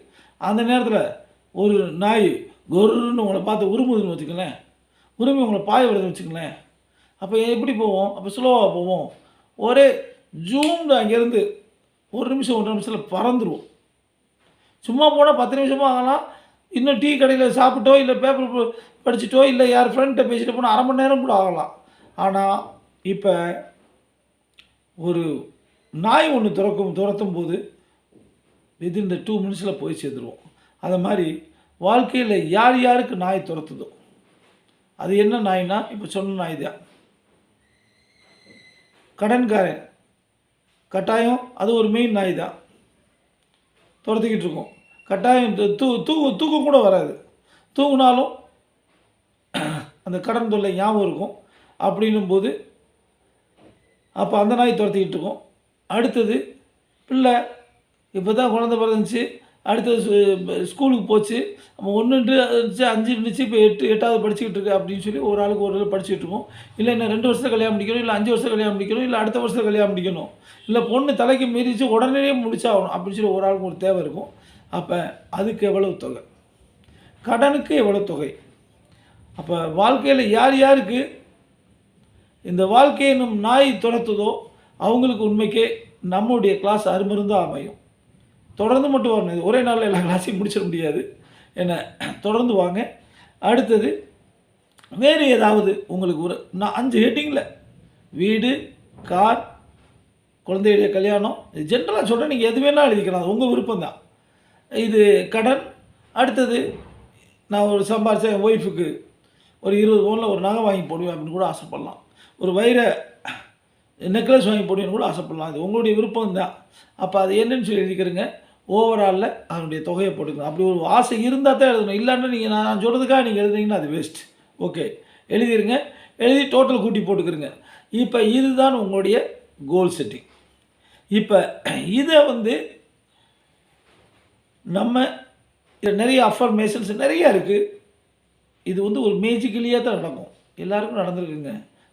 அந்த நேரத்தில் ஒரு நாய் கொருன்னு உங்களை பார்த்து உருமுதுன்னு வச்சுக்கங்களேன், உருமி உங்களை பாய விடுதுன்னு வச்சுக்கங்களேன். அப்போ எப்படி போவோம், அப்போ ஸ்லோவாக போவோம். ஒரே ஜூம்னு அங்கேருந்து 1 நிமிஷம் 1.5 நிமிஷத்தில் பறந்துடுவோம். சும்மா போனால் 10 நிமிஷமாக ஆகலாம். இன்னும் டீ கடையில் சாப்பிட்டோ இல்லை பேப்பர் படிச்சுட்டோ இல்லை யார் ஃப்ரெண்ட்டை பேசிட்டு போனால் 1/2 மணி நேரம் கூட ஆகலாம். ஆனால் இப்போ ஒரு நாய் ஒன்று துரத்தும் போது வித்தின் இந்த 2 மினிட்ஸில் போய் சேர்த்துருவோம். அதை மாதிரி வாழ்க்கையில் யார் யாருக்கு நாய் துரத்துதோ, அது என்ன நாய்னா இப்போ சொன்ன நாய் தான். கடன்காரன் கட்டாயம் அது ஒரு மெயின் நாய் தான், துரத்திக்கிட்டு இருக்கோம். கட்டாயம் தூக்கம் கூட வராது. தூங்கினாலும் அந்த கடன் தொல்லை ஞாபகம் இருக்கும். அப்படின்னும் போது அப்போ அந்த நாய் துரத்திக்கிட்டு இருக்கோம். அடுத்தது பிள்ளை இப்போ தான் குழந்தை பிறந்துச்சு, அடுத்தது ஸ்கூலுக்கு போச்சு, நம்ம 1 இருந்துச்சு 5 இருந்துச்சு, இப்போ 8வது படிச்சுக்கிட்டு இருக்கு அப்படின்னு சொல்லி ஒரு ஆளுக்கு ஒரு ஆள் படிச்சுக்கிட்டு இருக்கோம். இல்லை இன்னும் 2 வருஷத்தில் கல்யாணம் முடிக்கணும், இல்லை 5 வருஷம் கல்யாணம் முடிக்கணும், இல்லை அடுத்த வருஷத்தில் கல்யாணம் முடிக்கணும், இல்லை பொண்ணு தலைக்கு மீறிச்சு உடனே முடிச்சாகணும் அப்படின்னு சொல்லி ஒரு ஆளுக்கு ஒரு தேவை இருக்கும். அப்போ அதுக்கு எவ்வளவு தொகை, கடனுக்கு எவ்வளோ தொகை. அப்போ வாழ்க்கையில் யார் யாருக்கு இந்த வாழ்க்கை என்னும் நாய் துரத்துதோ அவங்களுக்கு உண்மைக்கே நம்முடைய கிளாஸ் அருமருந்தாக அமையும். தொடர்ந்து மட்டும் வரணும், இது ஒரே நாளில் எல்லா கிளாஸையும் முடிச்சிட முடியாது. என்ன, தொடர்ந்து வாங்க. அடுத்தது வேறு ஏதாவது உங்களுக்கு ஒரு 5 ஹெட்டிங்கில் வீடு, கார், குழந்தையுடைய கல்யாணம், இது ஜென்ரலாக சொல்கிறேன், நீங்கள் எது வேணால் எழுதிக்கலாம், அது உங்கள் விருப்பம் தான். இது கடன், அடுத்தது நான் ஒரு சம்பாரிச்ச என் ஒய்ஃபுக்கு ஒரு 20 பவுனில் ஒரு நகை வாங்கி போடுவேன் அப்படின்னு கூட ஆசைப்படலாம். ஒரு வைர நெக்லஸ் வாங்கி போடுவேன்னு கூட ஆசைப்படலாம். அது உங்களுடைய விருப்பம் தான். அப்போ அது என்னன்னு சொல்லி எழுதிக்கிறங்க. ஓவராலில் அதனுடைய தொகையை போட்டுக்கணும். அப்படி ஒரு ஆசை இருந்தால் தான் எழுதணும். இல்லைன்னா நீங்கள் நான் சொல்கிறதுக்காக நீங்கள் எழுதுனீங்கன்னா அது வேஸ்ட். ஓகே, எழுதிருங்க. எழுதி டோட்டல் கூட்டி போட்டுக்கிறங்க. இப்போ இதுதான் உங்களுடைய கோல் செட்டிங். இப்போ இதை வந்து நம்ம நிறைய அஃபர்மேஷன்ஸ் நிறையா இருக்குது. இது வந்து ஒரு மேஜிக்கலியாக தான் நடக்கும். எல்லாருக்கும் நடந்திருக்குங்க.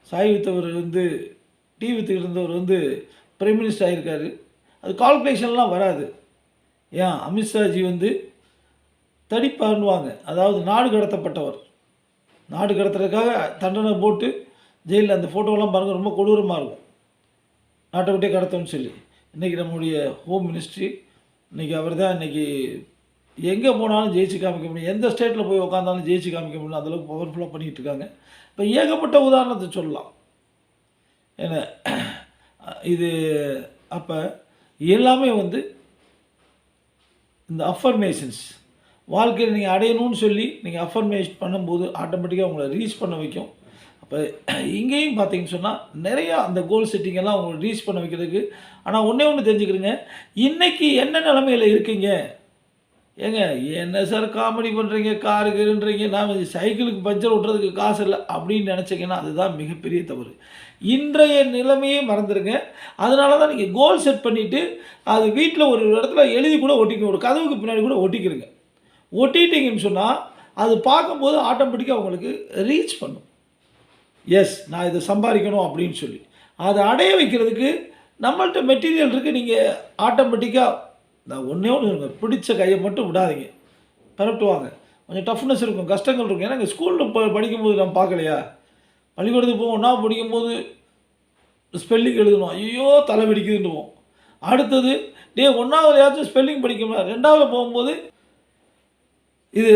சாய் வித்தவர் வந்து டீ வித்துக்கிட்டு இருந்தவர் வந்து பிரைம் மினிஸ்டர் ஆகியிருக்காரு. அது கால்குலேஷன்லாம் வராது. ஏன் அமித்ஷாஜி வந்து தடிப்பான்னுவாங்க, அதாவது நாடு கடத்தப்பட்டவர். நாடு கடத்துறதுக்காக தண்டனை போட்டு ஜெயிலில் அந்த ஃபோட்டோலாம் பாருங்கள், ரொம்ப கொடூரமாக இருக்கும். நாட்டை விட்டே கடத்தோன்னு சொல்லி. இன்றைக்கி நம்முடைய ஹோம் மினிஸ்ட்ரி, இன்றைக்கி அவர் தான் இன்றைக்கி எங்கே போனாலும் ஜெயிச்சு காமிக்க முடியும், எந்த ஸ்டேட்டில் போய் உட்காந்தாலும் ஜெயிச்சு காமிக்க முடியும், அந்தளவுக்கு பவர்ஃபுல்லாக பண்ணிகிட்டு இருக்காங்க. இப்போ ஏகப்பட்ட உதாரணத்தை சொல்லலாம். ஏன்னா இது அப்போ எல்லாமே வந்து இந்த அஃபர்மேஷன்ஸ் வாழ்க்கையில் நீங்கள் அடையணும்னு சொல்லி நீங்கள் அஃபர்மேஷன் பண்ணும்போது ஆட்டோமேட்டிக்காக உங்களை ரீச் பண்ண வைக்கும். அப்போ இங்கேயும் பார்த்தீங்கன்னு சொன்னால் நிறையா அந்த கோல் செட்டிங்கெல்லாம் உங்களை ரீச் பண்ண வைக்கிறதுக்கு. ஆனால் ஒன்றே ஒன்று தெரிஞ்சுக்கிறீங்க, இன்றைக்கி என்ன நிலமையில் இருக்கீங்க? ஏங்க என்ன சார் காமெடி பண்ணுறீங்க, காருக்குன்றீங்க, நான் சைக்கிளுக்கு பஞ்சர் விட்றதுக்கு காசு இல்லை அப்படின்னு நினச்சிங்கன்னா அதுதான் மிகப்பெரிய தவறு. இன்றைய நிலைமையே மறந்துடுங்க. அதனால தான் நீங்கள் கோல் செட் பண்ணிவிட்டு அது வீட்டில் ஒரு இடத்துல எழுதி கூட ஒட்டிக்கணும், ஒரு கதவுக்கு பின்னாடி கூட ஒட்டிக்கிறங்க. ஒட்டிட்டீங்கன்னு சொன்னால் அது பார்க்கும்போது ஆட்டோமேட்டிக்காக உங்களுக்கு ரீச் பண்ணும். எஸ், நான் இதை சம்பாதிக்கணும் அப்படின்னு சொல்லி அதை அடைய வைக்கிறதுக்கு நம்மள்கிட்ட மெட்டீரியல் இருக்குது. நீங்கள் ஆட்டோமேட்டிக்காக நான் ஒன்றே ஒன்று, பிடிச்ச கையை மட்டும் விடாதீங்க, பரட்டுவாங்க. கொஞ்சம் டஃப்னஸ் இருக்கும், கஷ்டங்கள் இருக்கும். ஏன்னா இங்கே ஸ்கூலில் படிக்கும்போது நம்ம பார்க்கலையா, பள்ளிக்கூடத்துக்கு போவோம், ஒன்றா படிக்கும்போது ஸ்பெல்லிங் எழுதணும், ஐயோ தலை வெடிக்குதுன்னுவோம். அடுத்தது ஒன்றாவதுலையாச்சும் ஸ்பெல்லிங் படிக்கணும், ரெண்டாவது போகும்போது இது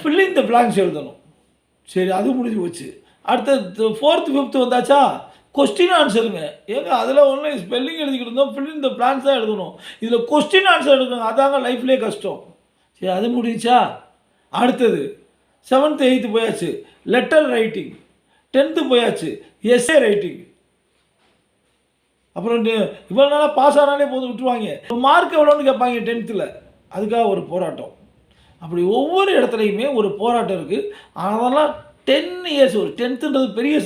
ஃபில்லிங் த பிளாங்க்ஸ் எழுதணும். சரி, அது முடிஞ்சு போச்சு. அடுத்தது 4th 5th வந்தாச்சா, கொஸ்டின் ஆன்சருங்க. ஏங்க அதில் ஒன்று ஸ்பெல்லிங் எழுதிக்கிட்டு இருந்தோம், ஃபில்லிங் த பிளான்ஸ் தான் எழுதணும். இதில் கொஸ்டின் ஆன்சர் எடுக்கணும், அதாங்க லைஃப்லேயே கஷ்டம். சரி, அது முடிஞ்சா அடுத்தது 7th 8th போயாச்சு, லெட்டர் ரைட்டிங். 10th போயாச்சு, எஸ்ஏ ரைட்டிங். அப்புறம் இவ்வளோ நாளாக பாஸ் ஆனாலே போதும் விட்டுருவாங்க. மார்க் எவ்வளோன்னு கேட்பாங்க 10th. அதுக்காக ஒரு போராட்டம். அப்படி ஒவ்வொரு இடத்துலையுமே ஒரு போராட்டம் இருக்குது. அதெல்லாம் 10 இயர்ஸ், ஒரு 10th பெரிய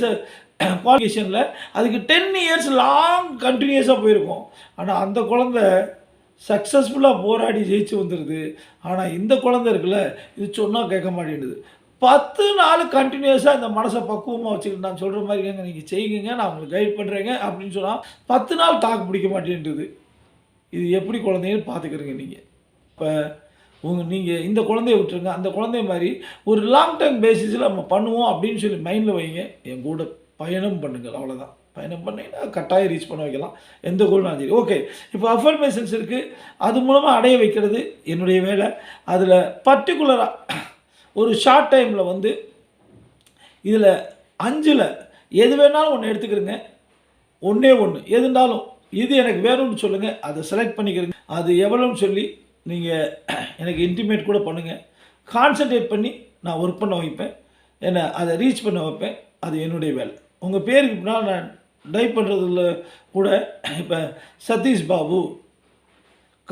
குவாலிஃபிகேஷனில் அதுக்கு 10 இயர்ஸ் லாங் கண்டினியூஸாக போயிருக்கும். ஆனால் அந்த குழந்தை சக்ஸஸ்ஃபுல்லாக போராடி ஜெயிச்சு வந்துடுது. ஆனால் இந்த குழந்தை இருக்குல்ல, இது சொன்னால் கேட்க மாட்டேங்குது. 10 நாள் கண்டினியூஸாக இந்த மனசை பக்குவமாக வச்சுக்கிட்டு நான் சொல்கிற மாதிரி ஏங்க நீங்கள் செய்யுங்க, நான் உங்களுக்கு கைட் பண்ணுறேங்க அப்படின்னு சொன்னால் 10 நாள் தாக்கு பிடிக்க மாட்டேன்றது. இது எப்படி குழந்தைன்னு பார்த்துக்கிறீங்க நீங்கள். இப்போ நீங்கள் இந்த குழந்தைய விட்டுருங்க, அந்த குழந்தைய மாதிரி ஒரு லாங் டைம் பேசிஸில் நம்ம பண்ணுவோம் அப்படின்னு சொல்லி மைண்டில் வைங்க. என் கூட பயணம் பண்ணுங்கள், அவ்வளோதான். பயணம் பண்ணிங்கன்னா கட்டாயம் ரீச் பண்ண வைக்கலாம், எந்த கோல்னாலும் சரி. ஓகே, இப்போ அஃபர்மேஷன்ஸ் இருக்குது, அது மூலமாக அடைய வைக்கிறது என்னுடைய வேலை. அதில் பர்டிகுலராக ஒரு ஷார்ட் டைமில் வந்து இதில் 5ல் எது வேணாலும் ஒன்று எடுத்துக்கிறங்க. ஒன்றே ஒன்று எதுனாலும் இது எனக்கு வேணும்னு சொல்லுங்கள், அதை செலக்ட் பண்ணிக்கிறங்க. அது எவ்வளோன்னு சொல்லி நீங்கள் எனக்கு இன்டிமேட் கூட பண்ணுங்கள். கான்சன்ட்ரேட் பண்ணி நான் ஒர்க் பண்ண வைப்பேன், என்னை அதை ரீச் பண்ண வைப்பேன். அது என்னுடைய வேலை. உங்கள் பேருக்கு பின்னால் நான் டைப் பண்ணுறதுல கூட இப்போ சதீஷ் பாபு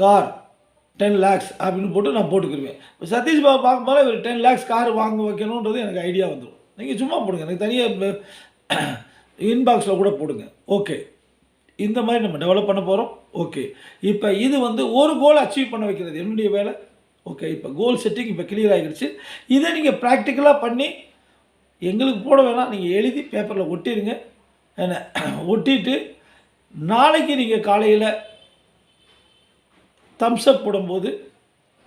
கார் 10 lakhs அப்படின்னு போட்டு நான் போட்டுக்கிருவேன். இப்போ சதீஷ் பாபு பார்க்கும்போது ஒரு 10 lakhs கார் வாங்க வைக்கணுன்றது எனக்கு ஐடியா வந்துடும். நீங்கள் சும்மா போடுங்க, எனக்கு தனியாக இன்பாக்ஸில் கூட போடுங்க. ஓகே, இந்த மாதிரி நம்ம டெவலப் பண்ண போகிறோம். ஓகே, இப்போ இது வந்து ஒரு கோல் அச்சீவ் பண்ண வைக்கிறது என்னுடைய வேலை. ஓகே, இப்போ கோல் செட்டிங் இப்போ கிளியர் ஆகிடுச்சு. இதை நீங்கள் ப்ராக்டிக்கலாக பண்ணி எங்களுக்கு போட வேணாம், நீங்கள் எழுதி பேப்பரில் ஒட்டிடுங்க. என்ன ஒட்டிட்டு நாளைக்கு நீங்கள் காலையில் தம்ஸ்அப் போடும்போது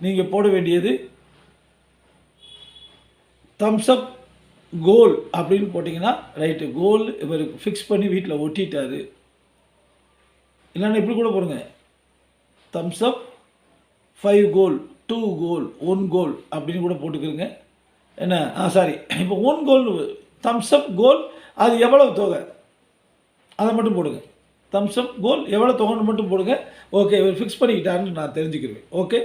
நீங்கள் போட வேண்டியது தம்ஸ்அப் கோல் அப்படின்னு போட்டிங்கன்னா ரைட்டு, கோல் இவருக்கு ஃபிக்ஸ் பண்ணி வீட்டில் ஒட்டிட்டாரு. இல்லைன்னா இப்படி கூட போடுங்க, தம்ஸ்அப் 5 கோல் 2 கோல் 1 கோல் அப்படின்னு கூட போட்டுக்கிறங்க. என்ன சாரி, இப்போ 1 கோல் தம்ஸ்அப் கோல், அது எவ்வளவு தொகை அதை மட்டும் போடுங்க. தம்ஸ் அப் கோல் எவ்வளோ தொகைன்னு மட்டும் போடுங்க. ஓகே, இவர் ஃபிக்ஸ் பண்ணிக்கிட்டாருன்னு நான் தெரிஞ்சுக்கிருவேன். ஓகே,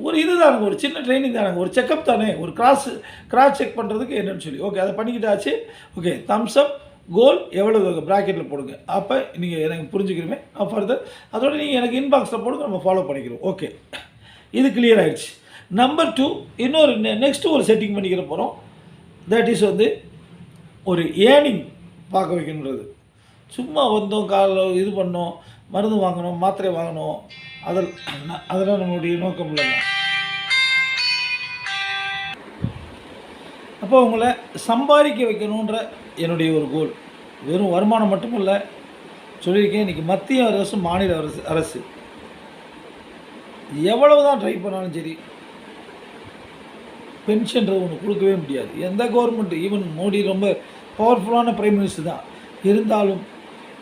ஒரு இதுதானுங்க, ஒரு சின்ன ட்ரைனிங் தானேங்க, ஒரு செக்கப் தானே, ஒரு கிராஸ் செக் பண்ணுறதுக்கு என்னன்னு சொல்லி. ஓகே, அதை பண்ணிக்கிட்டாச்சு. ஓகே, தம்ஸ் அப் கோல் எவ்வளோ ப்ராக்கெட்டில் போடுங்க. அப்போ நீங்கள் எனக்கு புரிஞ்சுக்கிறீங்க. நான் ஃபர்தர் அதோட நீங்கள் எனக்கு இன்பாக்ஸில் போடுங்க, நம்ம ஃபாலோ பண்ணிக்கிறோம். ஓகே, இது கிளியர் ஆகிடுச்சு. நம்பர் 2, இன்னொரு நெக்ஸ்ட்டு ஒரு செட்டிங் பண்ணிக்கிற போகிறோம். தட் இஸ் வந்து ஒரு ஏர்னிங் பார்க்க வைக்கணுன்றது. சும்மா வந்தோம், காலைல இது பண்ணோம், மருந்து வாங்கணும், மாத்திரை வாங்கணும், அதெல்லாம் நம்மளுடைய நோக்கம் இல்லைங்க. அப்போ உங்களை சம்பாதிக்க வைக்கணுன்ற என்னுடைய ஒரு கோல். வெறும் வருமானம் மட்டும் இல்லை, சொல்லியிருக்கேன். இன்றைக்கி மத்திய அரசு, மாநில அரசு எவ்வளவு தான் ட்ரை பண்ணாலும் சரி, பென்ஷன்றது ஒன்று கொடுக்கவே முடியாது. எந்த கவர்மெண்ட், ஈவன் மோடி ரொம்ப பவர்ஃபுல்லான பிரைம் மினிஸ்டர் தான் இருந்தாலும்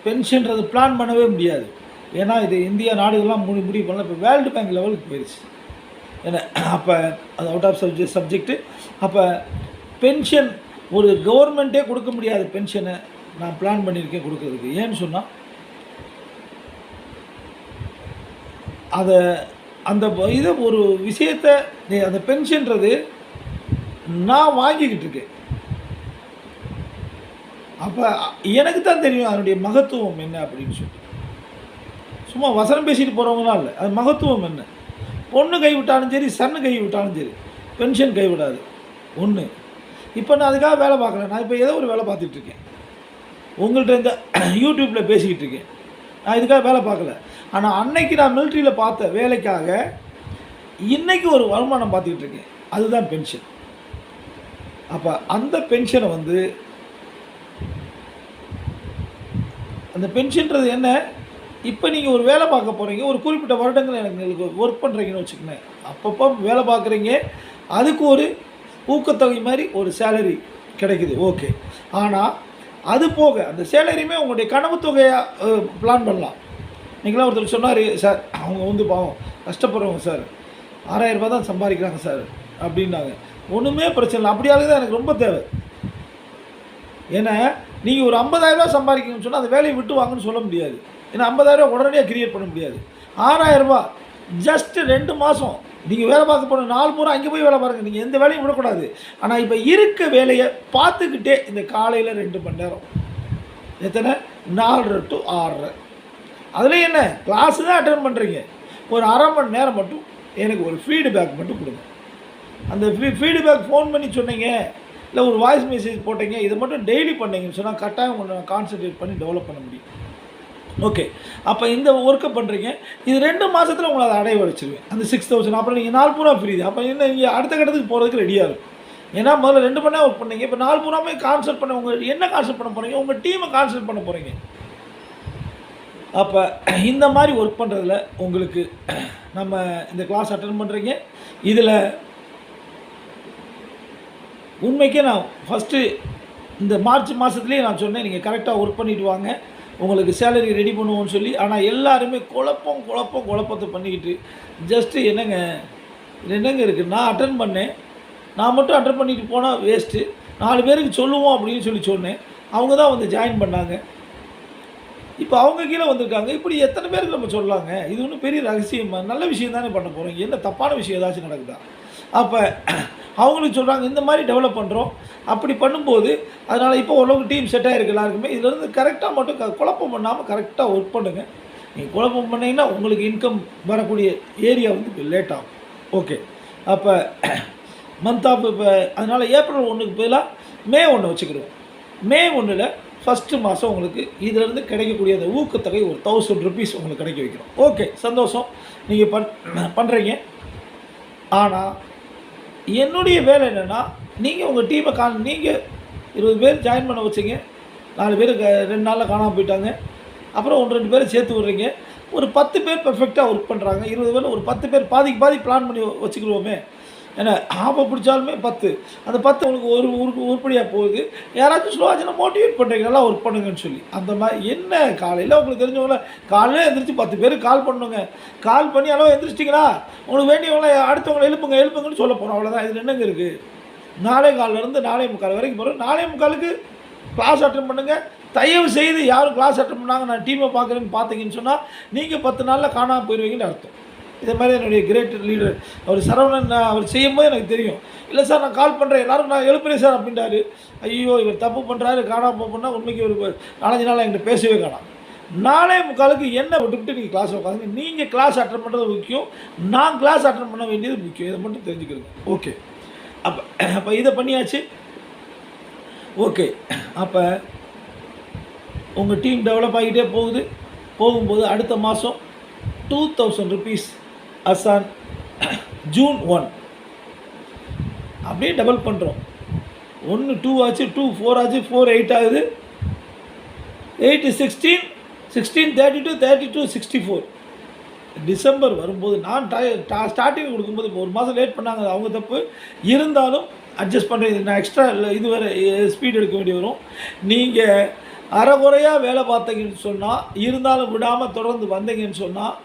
பென்ஷன்றது பிளான் பண்ணவே முடியாது. ஏன்னா இது இந்தியா நாடுகள்லாம் முடிவு பண்ணல. இப்போ வேர்ல்டு பேங்க் லெவலுக்கு போயிடுச்சு. ஏன்னா அப்போ அது அவுட் ஆஃப் சப்ஜெக்ட்டு. அப்போ பென்ஷன் ஒரு கவர்மெண்ட்டே கொடுக்க முடியாது. பென்ஷனை நான் பிளான் பண்ணியிருக்கேன் கொடுக்கறதுக்கு. ஏன்னு சொன்னால் அதை அந்த இதை ஒரு விஷயத்தை அந்த பென்ஷன்றது நான் வாங்கிக்கிட்டு இருக்கேன். அப்போ எனக்கு தான் தெரியும் அதனுடைய மகத்துவம் என்ன அப்படின்னு சொல்லி. சும்மா வசனம் பேசிட்டு போகிறவங்களாம் இல்லை, அது மகத்துவம் என்ன. பொண்ணு கைவிட்டாலும் சரி, சன்னு கைவிட்டாலும் சரி, பென்ஷன் கைவிடாது. ஒன்று, இப்போ நான் அதுக்காக வேலை பார்க்கல. நான் இப்போ ஏதோ ஒரு வேலை பார்த்துட்ருக்கேன், உங்கள்கிட்ட இந்த யூடியூப்பில் பேசிக்கிட்டு இருக்கேன். நான் இதுக்காக வேலை பார்க்கல. ஆனால் அன்னைக்கு நான் மிலிட்ரியில் பார்த்த வேலைக்காக இன்றைக்கி ஒரு வருமானம் பார்த்துக்கிட்டு இருக்கேன். அதுதான் பென்ஷன். அப்போ அந்த பென்ஷனை வந்து, அந்த பென்ஷன்றது என்ன, இப்போ நீங்கள் ஒரு வேலை பார்க்க போகிறீங்க, ஒரு குறிப்பிட்ட வருடங்கள் எனக்கு ஒர்க் பண்ணுறீங்கன்னு வச்சுக்கோங்க. அப்பப்போ வேலை பார்க்குறீங்க, அதுக்கு ஒரு ஊக்கத்தொகை மாதிரி ஒரு சேலரி கிடைக்குது. ஓகே, ஆனால் அது போக அந்த சேலரியுமே உங்களுடைய கனவு தொகையாக பிளான் பண்ணலாம். நீங்களாம் ஒருத்தர் சொன்னார், சார் அவங்க வந்து பாவம் கஷ்டப்படுறவங்க சார், 6000 ரூபா தான் சம்பாதிக்கிறாங்க சார் அப்படின்னாங்க. ஒன்றுமே பிரச்சனை இல்லை, அப்படியாலே தான் எனக்கு ரொம்ப தேவை. ஏன்னா நீங்கள் ஒரு 50,000 ரூபா சம்பாதிக்கணும்னு சொன்னால் அந்த வேலையை விட்டு வாங்கன்னு சொல்ல முடியாது. ஏன்னா 50,000 ரூபா உடனடியாக கிரியேட் பண்ண முடியாது. 6000 ரூபா ஜஸ்ட்டு 2 மாதம் நீங்கள் வேலை பார்க்க போன 4 பூரா அங்கே போய் வேலை பாருங்கள். நீங்கள் எந்த வேலையும் விடக்கூடாது. ஆனால் இப்போ இருக்க வேலையை பார்த்துக்கிட்டே இந்த காலையில் 2 மணி நேரம், எத்தனை, 4:30 to 6:30, அதில் என்ன கிளாஸு தான் அட்டென்ட் பண்ணுறீங்க, ஒரு அரை மணி நேரம் மட்டும் எனக்கு ஒரு ஃபீட்பேக் மட்டும் கொடுங்க. அந்த ஃபீட்பேக் ஃபோன் பண்ணி சொன்னீங்க, இல்லை ஒரு வாய்ஸ் மெசேஜ் போட்டீங்க, இதை மட்டும் டெய்லி பண்ணீங்கன்னு சொன்னால் கட்டாயம் உங்களை நான் கான்சன்ட்ரேட் பண்ணி டெவலப் பண்ண முடியும். ஓகே, அப்போ இந்த ஒர்க்கை பண்ணுறீங்க, இது 2 மாதத்தில் உங்களை அதை அடைய வச்சிருவேன். அந்த 6000 அப்புறம் நீங்கள் 4 பூரா ஃப்ரீ. அப்போ என்ன, நீங்கள் அடுத்த கட்டத்துக்கு போகிறதுக்கு ரெடியாக இருக்கும். ஏன்னா முதல்ல 2 மணி நேரம் ஒர்க் பண்ணீங்க, இப்போ 4 பூராமே கான்சன்ட்ரேட் பண்ண, உங்கள் என்ன கான்சன்ட்ரேட் பண்ண போகிறீங்க, உங்கள் டீமை கான்சன்ட்ரேட் பண்ண போகிறீங்க. அப்போ இந்த மாதிரி ஒர்க் பண்ணுறதுல உங்களுக்கு நம்ம இந்த கிளாஸ் அட்டென்ட் பண்ணுறீங்க. இதில் உண்மைக்கே நான் ஃபஸ்ட்டு இந்த மார்ச் மாதத்துலேயே நான் சொன்னேன், நீங்கள் கரெக்டாக ஒர்க் பண்ணிவிட்டு வாங்க, உங்களுக்கு சேலரி ரெடி பண்ணுவோன்னு சொல்லி. ஆனால் எல்லாருமே குழப்பத்தை பண்ணிக்கிட்டு ஜஸ்ட்டு என்னங்க இருக்குது, நான் அட்டன் பண்ணேன், நான் மட்டும் அட்டன் பண்ணிட்டு போனால் வேஸ்ட்டு, 4 பேருக்கு சொல்லுவோம் அப்படின்னு சொல்லி சொன்னேன். அவங்க தான் வந்து ஜாயின் பண்ணாங்க. இப்போ அவங்க கீழே வந்திருக்காங்க. இப்படி எத்தனை பேருக்கு நம்ம சொல்லலாங்க? இது ஒன்றும் பெரிய ரகசியமாக, நல்ல விஷயம் தானே பண்ண போகிறோம். என்ன தப்பான விஷயம் ஏதாச்சும் நடக்குதா? அப்போ அவங்களுக்கு சொல்கிறாங்க, இந்த மாதிரி டெவலப் பண்ணுறோம். அப்படி பண்ணும்போது அதனால் இப்போ ஓரளவுக்கு டீம் செட் ஆகிருக்கு எல்லாருக்குமே. இதிலேருந்து கரெக்டாக மட்டும் குழப்பம் பண்ணாமல் கரெக்டாக ஒர்க் பண்ணுங்கள். நீங்கள் குழப்பம் பண்ணிங்கன்னா உங்களுக்கு இன்கம் வரக்கூடிய ஏரியா வந்து லேட் ஆகும். ஓகே, அப்போ மந்த் ஆஃப் இப்போ அதனால் ஏப்ரல் 1க்கு பதிலாக மே 1 வச்சுக்கிடுவோம். மே 1ல் ஃபஸ்ட்டு மாதம் உங்களுக்கு இதிலேருந்து கிடைக்கக்கூடிய அந்த ஊக்கத்தொகை ஒரு 1000 rupees உங்களுக்கு கிடைக்க வைக்கிறோம். ஓகே, சந்தோஷம், நீங்கள் பண்ணுறீங்க. ஆனால் என்னுடைய வேலை என்னென்னா, நீங்கள் உங்கள் டீமை நீங்கள் 20 பேர் ஜாயின் பண்ண வச்சிங்க, 4 பேர் 2 நாளில் காணாமல் போயிட்டாங்க. அப்புறம் 1-2 பேரை சேர்த்து விட்றீங்க. ஒரு 10 பேர் பெர்ஃபெக்டாக ஒர்க் பண்ணுறாங்க. 20 பேர் ஒரு 10 பேர் பாதி பிளான் பண்ணி வச்சுக்கிடுவோமே. ஏன்னா ஆப்பை பிடிச்சாலுமே 10, அந்த 10 உங்களுக்கு ஒரு உருப்படியாக போகுது. யாராச்சும் ஸ்லோவாச்சுன்னா மோட்டிவேட் பண்ணுறீங்க, நல்லா ஒர்க் பண்ணுங்கன்னு சொல்லி. அந்த மாதிரி என்ன, காலையில் உங்களுக்கு தெரிஞ்சவங்கள காலையில் எழுந்திரிச்சு 10 பேருக்கு கால் பண்ணுங்க. கால் பண்ணி அளவு எழுந்திரிச்சிட்டிங்களா, உங்களுக்கு வேண்டியவங்கள அடுத்தவங்களை எழுப்புங்கன்னு சொல்ல போகிறோம். அவ்வளோதான். இதில் என்னங்க இருக்குது? 4:15 4:45 வரைக்கும் போகிறோம். 4:45க்கு கிளாஸ் அட்டென்ட் பண்ணுங்கள். தயவு செய்து யாரும் கிளாஸ் அட்டன் பண்ணாங்க நான் டீமை பார்க்குறேன்னு பார்த்தீங்கன்னு சொன்னால் நீங்கள் 10 நாளில் காணாமல் போயிடுவீங்கன்னு அர்த்தம். இதே மாதிரி என்னுடைய கிரேட் லீடர் அவர் சரவணன் அவர் செய்யும்போது எனக்கு தெரியும். இல்லை சார் நான் கால் பண்ணுறேன் எல்லாரும் நான் எழுப்புறேன் சார் அப்படின்றாரு. ஐயோ இவர் தப்பு பண்ணுறாரு காணாமல் போனால் உண்மைக்கு ஒரு 4-5 நாள் என்கிட்ட பேசவே காணாம். 4:45 என்ன விட்டுவிட்டு நீங்கள் கிளாஸ் உட்காந்துங்க. நீங்கள் கிளாஸ் அட்டன் பண்ணுறது முக்கியம், நான் கிளாஸ் அட்டன் பண்ண வேண்டியது முக்கியம். இதை மட்டும் தெரிஞ்சுக்கிறேங்க. ஓகே, அப்போ இதை பண்ணியாச்சு. ஓகே, அப்போ உங்கள் டீம் டெவலப் ஆகிட்டே போகும்போது அடுத்த மாதம் 2000 rupees அசான் June 1 அப்படியே டபுள் பண்ணுறோம். 1 2 ஆச்சு, 2 4 ஆச்சு, 4 8 ஆகுது, 8 16 16 32 32 64. டிசம்பர் வரும்போது நான் ஸ்டார்டிங் கொடுக்கும்போது இப்போ 1 மாதம் லேட் பண்ணாங்க, அவங்க தப்பு. இருந்தாலும் அட்ஜஸ்ட் பண்ணுறது நான் எக்ஸ்ட்ரா இது வேறு ஸ்பீட் எடுக்க வேண்டி வரும். நீங்கள் அரைகுறையாக வேலை பார்த்தீங்கன்னு சொன்னால், இருந்தாலும் விடாமல் தொடர்ந்து வந்தீங்கன்னு சொன்னால்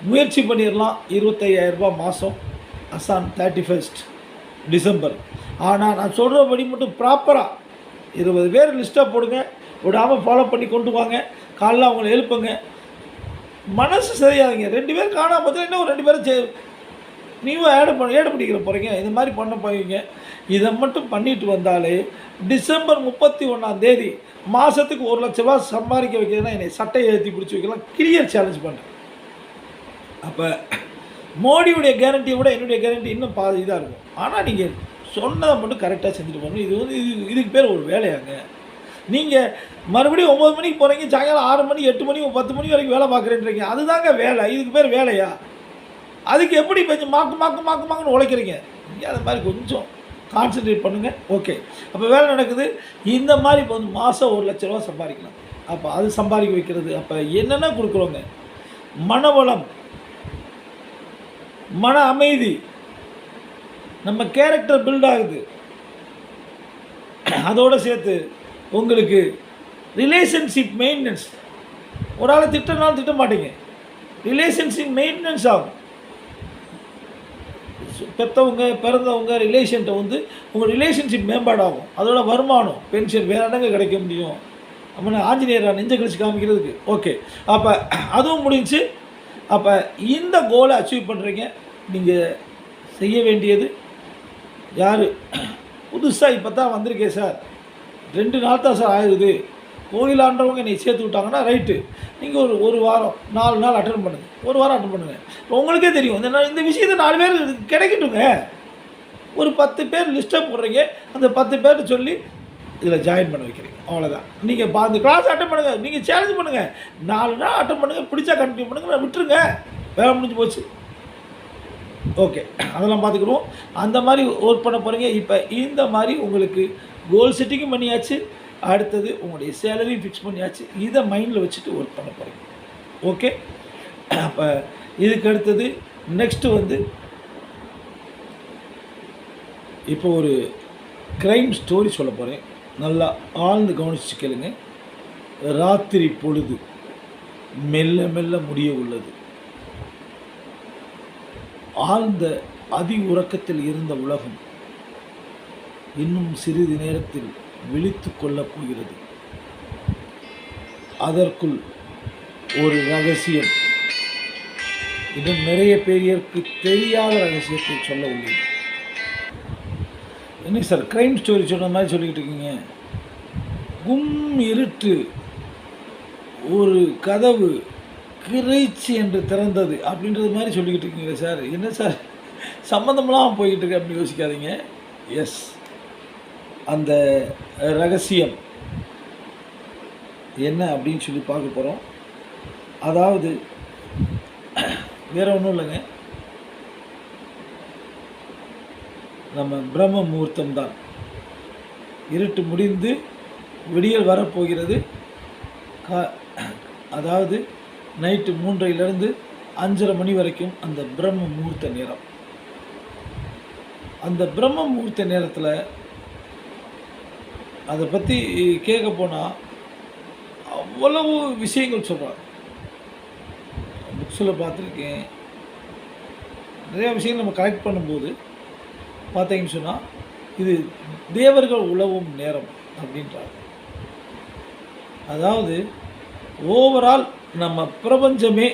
முயற்சி பண்ணிடலாம். 25,000 ரூபாய் மாதம் அசான் 31 டிசம்பர். ஆனால் நான் சொல்கிறபடி மட்டும் ப்ராப்பராக 20 பேர் லிஸ்ட்டாக போடுங்க, விடாமல் ஃபாலோ பண்ணி கொண்டு வாங்க. காலைல அவங்கள எழுப்புங்க, மனசு சரியாதுங்க. 2 பேர் காணாமல் பார்த்தா இன்னும் ஒரு 2 பேரும் நீங்களும் ஏடு பண்ணிக்கிற போகிறீங்க. இது மாதிரி பண்ண போவீங்க. இதை மட்டும் பண்ணிட்டு வந்தாலே டிசம்பர் 31 மாதத்துக்கு 1 லட்ச ரூபா சம்பாதிக்க வைக்கிறதுனா என்னை சட்டையை ஏற்றி பிடிச்சி வைக்கலாம். கிளியர் சேலஞ்ச் பண்ணேன். அப்போ மோடியுடைய கேரண்டியை விட என்னுடைய கேரண்டி இன்னும் இதாக இருக்கும். ஆனால் நீங்கள் சொன்னதை மட்டும் கரெக்டாக செஞ்சுட்டு போகணும். இதுக்கு பேர் ஒரு வேலையாங்க. நீங்கள் மறுபடியும் 9 மணிக்கு போகிறீங்க, சாயங்காலம் 6 மணி 8 மணி 10 மணி வரைக்கும் வேலை பார்க்குறேன்றீங்க. அதுதாங்க வேலை. இதுக்கு பேர் வேலையா? அதுக்கு எப்படி கொஞ்சம் மாக்குன்னு உழைக்கிறீங்க? நீங்கள் அது மாதிரி கொஞ்சம் கான்சன்ட்ரேட் பண்ணுங்கள். ஓகே, அப்போ வேலை நடக்குது. இந்த மாதிரி இப்போ வந்து மாதம் 1 லட்ச ரூபா சம்பாதிக்கலாம். அப்போ அது சம்பாதிக்க வைக்கிறது. அப்போ என்னென்ன கொடுக்குறோங்க? மனவளம், மன அமைதி, நம்ம கேரக்டர் பில்ட் ஆகுது. அதோடு சேர்த்து உங்களுக்கு ரிலேஷன்ஷிப் மெயின்டெனன்ஸ். ஒரு ஆளை திட்டனாலும் திட்ட மாட்டீங்க, ரிலேஷன்ஷிப் மெயின்டெனன்ஸ் ஆகும். பெற்றவங்க பிறந்தவங்க ரிலேஷன்ட்ட வந்து உங்கள் ரிலேஷன்ஷிப் மேம்பாடாகும். அதோட வருமானம் பென்ஷன் வேறு இடங்க கிடைக்க முடியும். நம்ம ஆஞ்சநேயரா நெஞ்ச கழிச்சு காமிக்கிறதுக்கு. ஓகே, அப்போ அதுவும் முடிஞ்சு. அப்போ இந்த கோலை அச்சீவ் பண்ணுறீங்க. நீங்கள் செய்ய வேண்டியது யார் புதுசாக இப்போ தான் வந்திருக்கேன் சார், 2 நாள் தான் சார் ஆகுது, கோயிலாண்டவங்க என்னை சேர்த்து விட்டாங்கன்னா ரைட்டு. நீங்கள் ஒரு வாரம் 4 நாள் அட்டன் பண்ணுங்கள், 1 வாரம் அட்டன் பண்ணுங்கள். உங்களுக்கே தெரியும் இந்த விஷயத்தை 4 பேர் கிடைக்கட்டுங்க. ஒரு 10 பேர் லிஸ்ட்டாக போடுறீங்க, அந்த 10 பேர்ட்டு சொல்லி இதில் ஜாயின் பண்ண வைக்கிறீங்க. அவ்வளோதான். நீங்கள் அந்த கிளாஸ் அட்டன் பண்ணுங்கள், நீங்கள் சேலஞ்ச் பண்ணுங்கள், 4 நாள் அட்டன் பண்ணுங்கள், பிடிச்சா கண்டினியூ பண்ணுங்கள், நான் விட்டுருங்க, வேலை முடிஞ்சு போச்சு. ஓகே, அதெல்லாம் பார்த்துக்குருவோம். அந்த மாதிரி ஒர்க் பண்ண போகிறீங்க. இப்போ இந்த மாதிரி உங்களுக்கு கோல் செட்டிங்கும் பண்ணியாச்சு, அடுத்தது உங்களுடைய சேலரியும் ஃபிக்ஸ் பண்ணியாச்சு. இதை மைண்டில் வச்சுட்டு ஒர்க் பண்ண போகிறீங்க. ஓகே, அப்போ இதுக்கு அடுத்தது நெக்ஸ்ட்டு வந்து இப்போ ஒரு க்ரைம் ஸ்டோரி சொல்ல போகிறேன். நல்லா ஆழ்ந்து கவனிச்சு கேளுங்க. ராத்திரி பொழுது மெல்ல மெல்ல முடிய உள்ளது. ஆழ்ந்த அதி உறக்கத்தில் இருந்த உலகம் இன்னும் சிறிது நேரத்தில் விழித்து கொள்ளப் போகிறது. அதற்குள் ஒரு ரகசியம், இன்னும் நிறைய பேருக்கு தெரியாத ரகசியத்தை சொல்ல உள்ளேன். என்ன சார் க்ரைம் ஸ்டோரி சொன்ன மாதிரி சொல்லிக்கிட்டு இருக்கீங்க? கும் இருட்டு, ஒரு கதவு கிரைச்சி என்று திறந்தது அப்படின்றது மாதிரி சொல்லிக்கிட்டு இருக்கீங்களே சார், என்ன சார் சம்மந்தமெல்லாம் போய்கிட்டு இருக்கு அப்படின்னு யோசிக்காதீங்க. எஸ், அந்த ரகசியம் என்ன அப்படின்னு சொல்லி பார்க்க போகிறோம். அதாவது வேறு ஒன்றும் இல்லைங்க, நம்ம பிரம்ம முகூர்த்தம் தான். இருட்டு முடிந்து விடியல் வரப்போகிறது. அதாவது நைட்டு 3:30 5:30 மணி வரைக்கும் அந்த பிரம்ம முகூர்த்த நேரம். அந்த பிரம்ம முகூர்த்த நேரத்தில் அதை பற்றி கேட்க போனால் அவ்வளவு விஷயங்கள் சொல்கிறாங்க. புக்ஸில் பார்த்துருக்கேன், நிறையா விஷயங்கள் நம்ம கலெக்ட் பண்ணும்போது பார்த்தீங்கன்னு சொன்னால் இது தேவர்கள் உழவும் நேரம் அப்படின்றாங்க. அதாவது ஓவரால் நம்ம பிரபஞ்சமே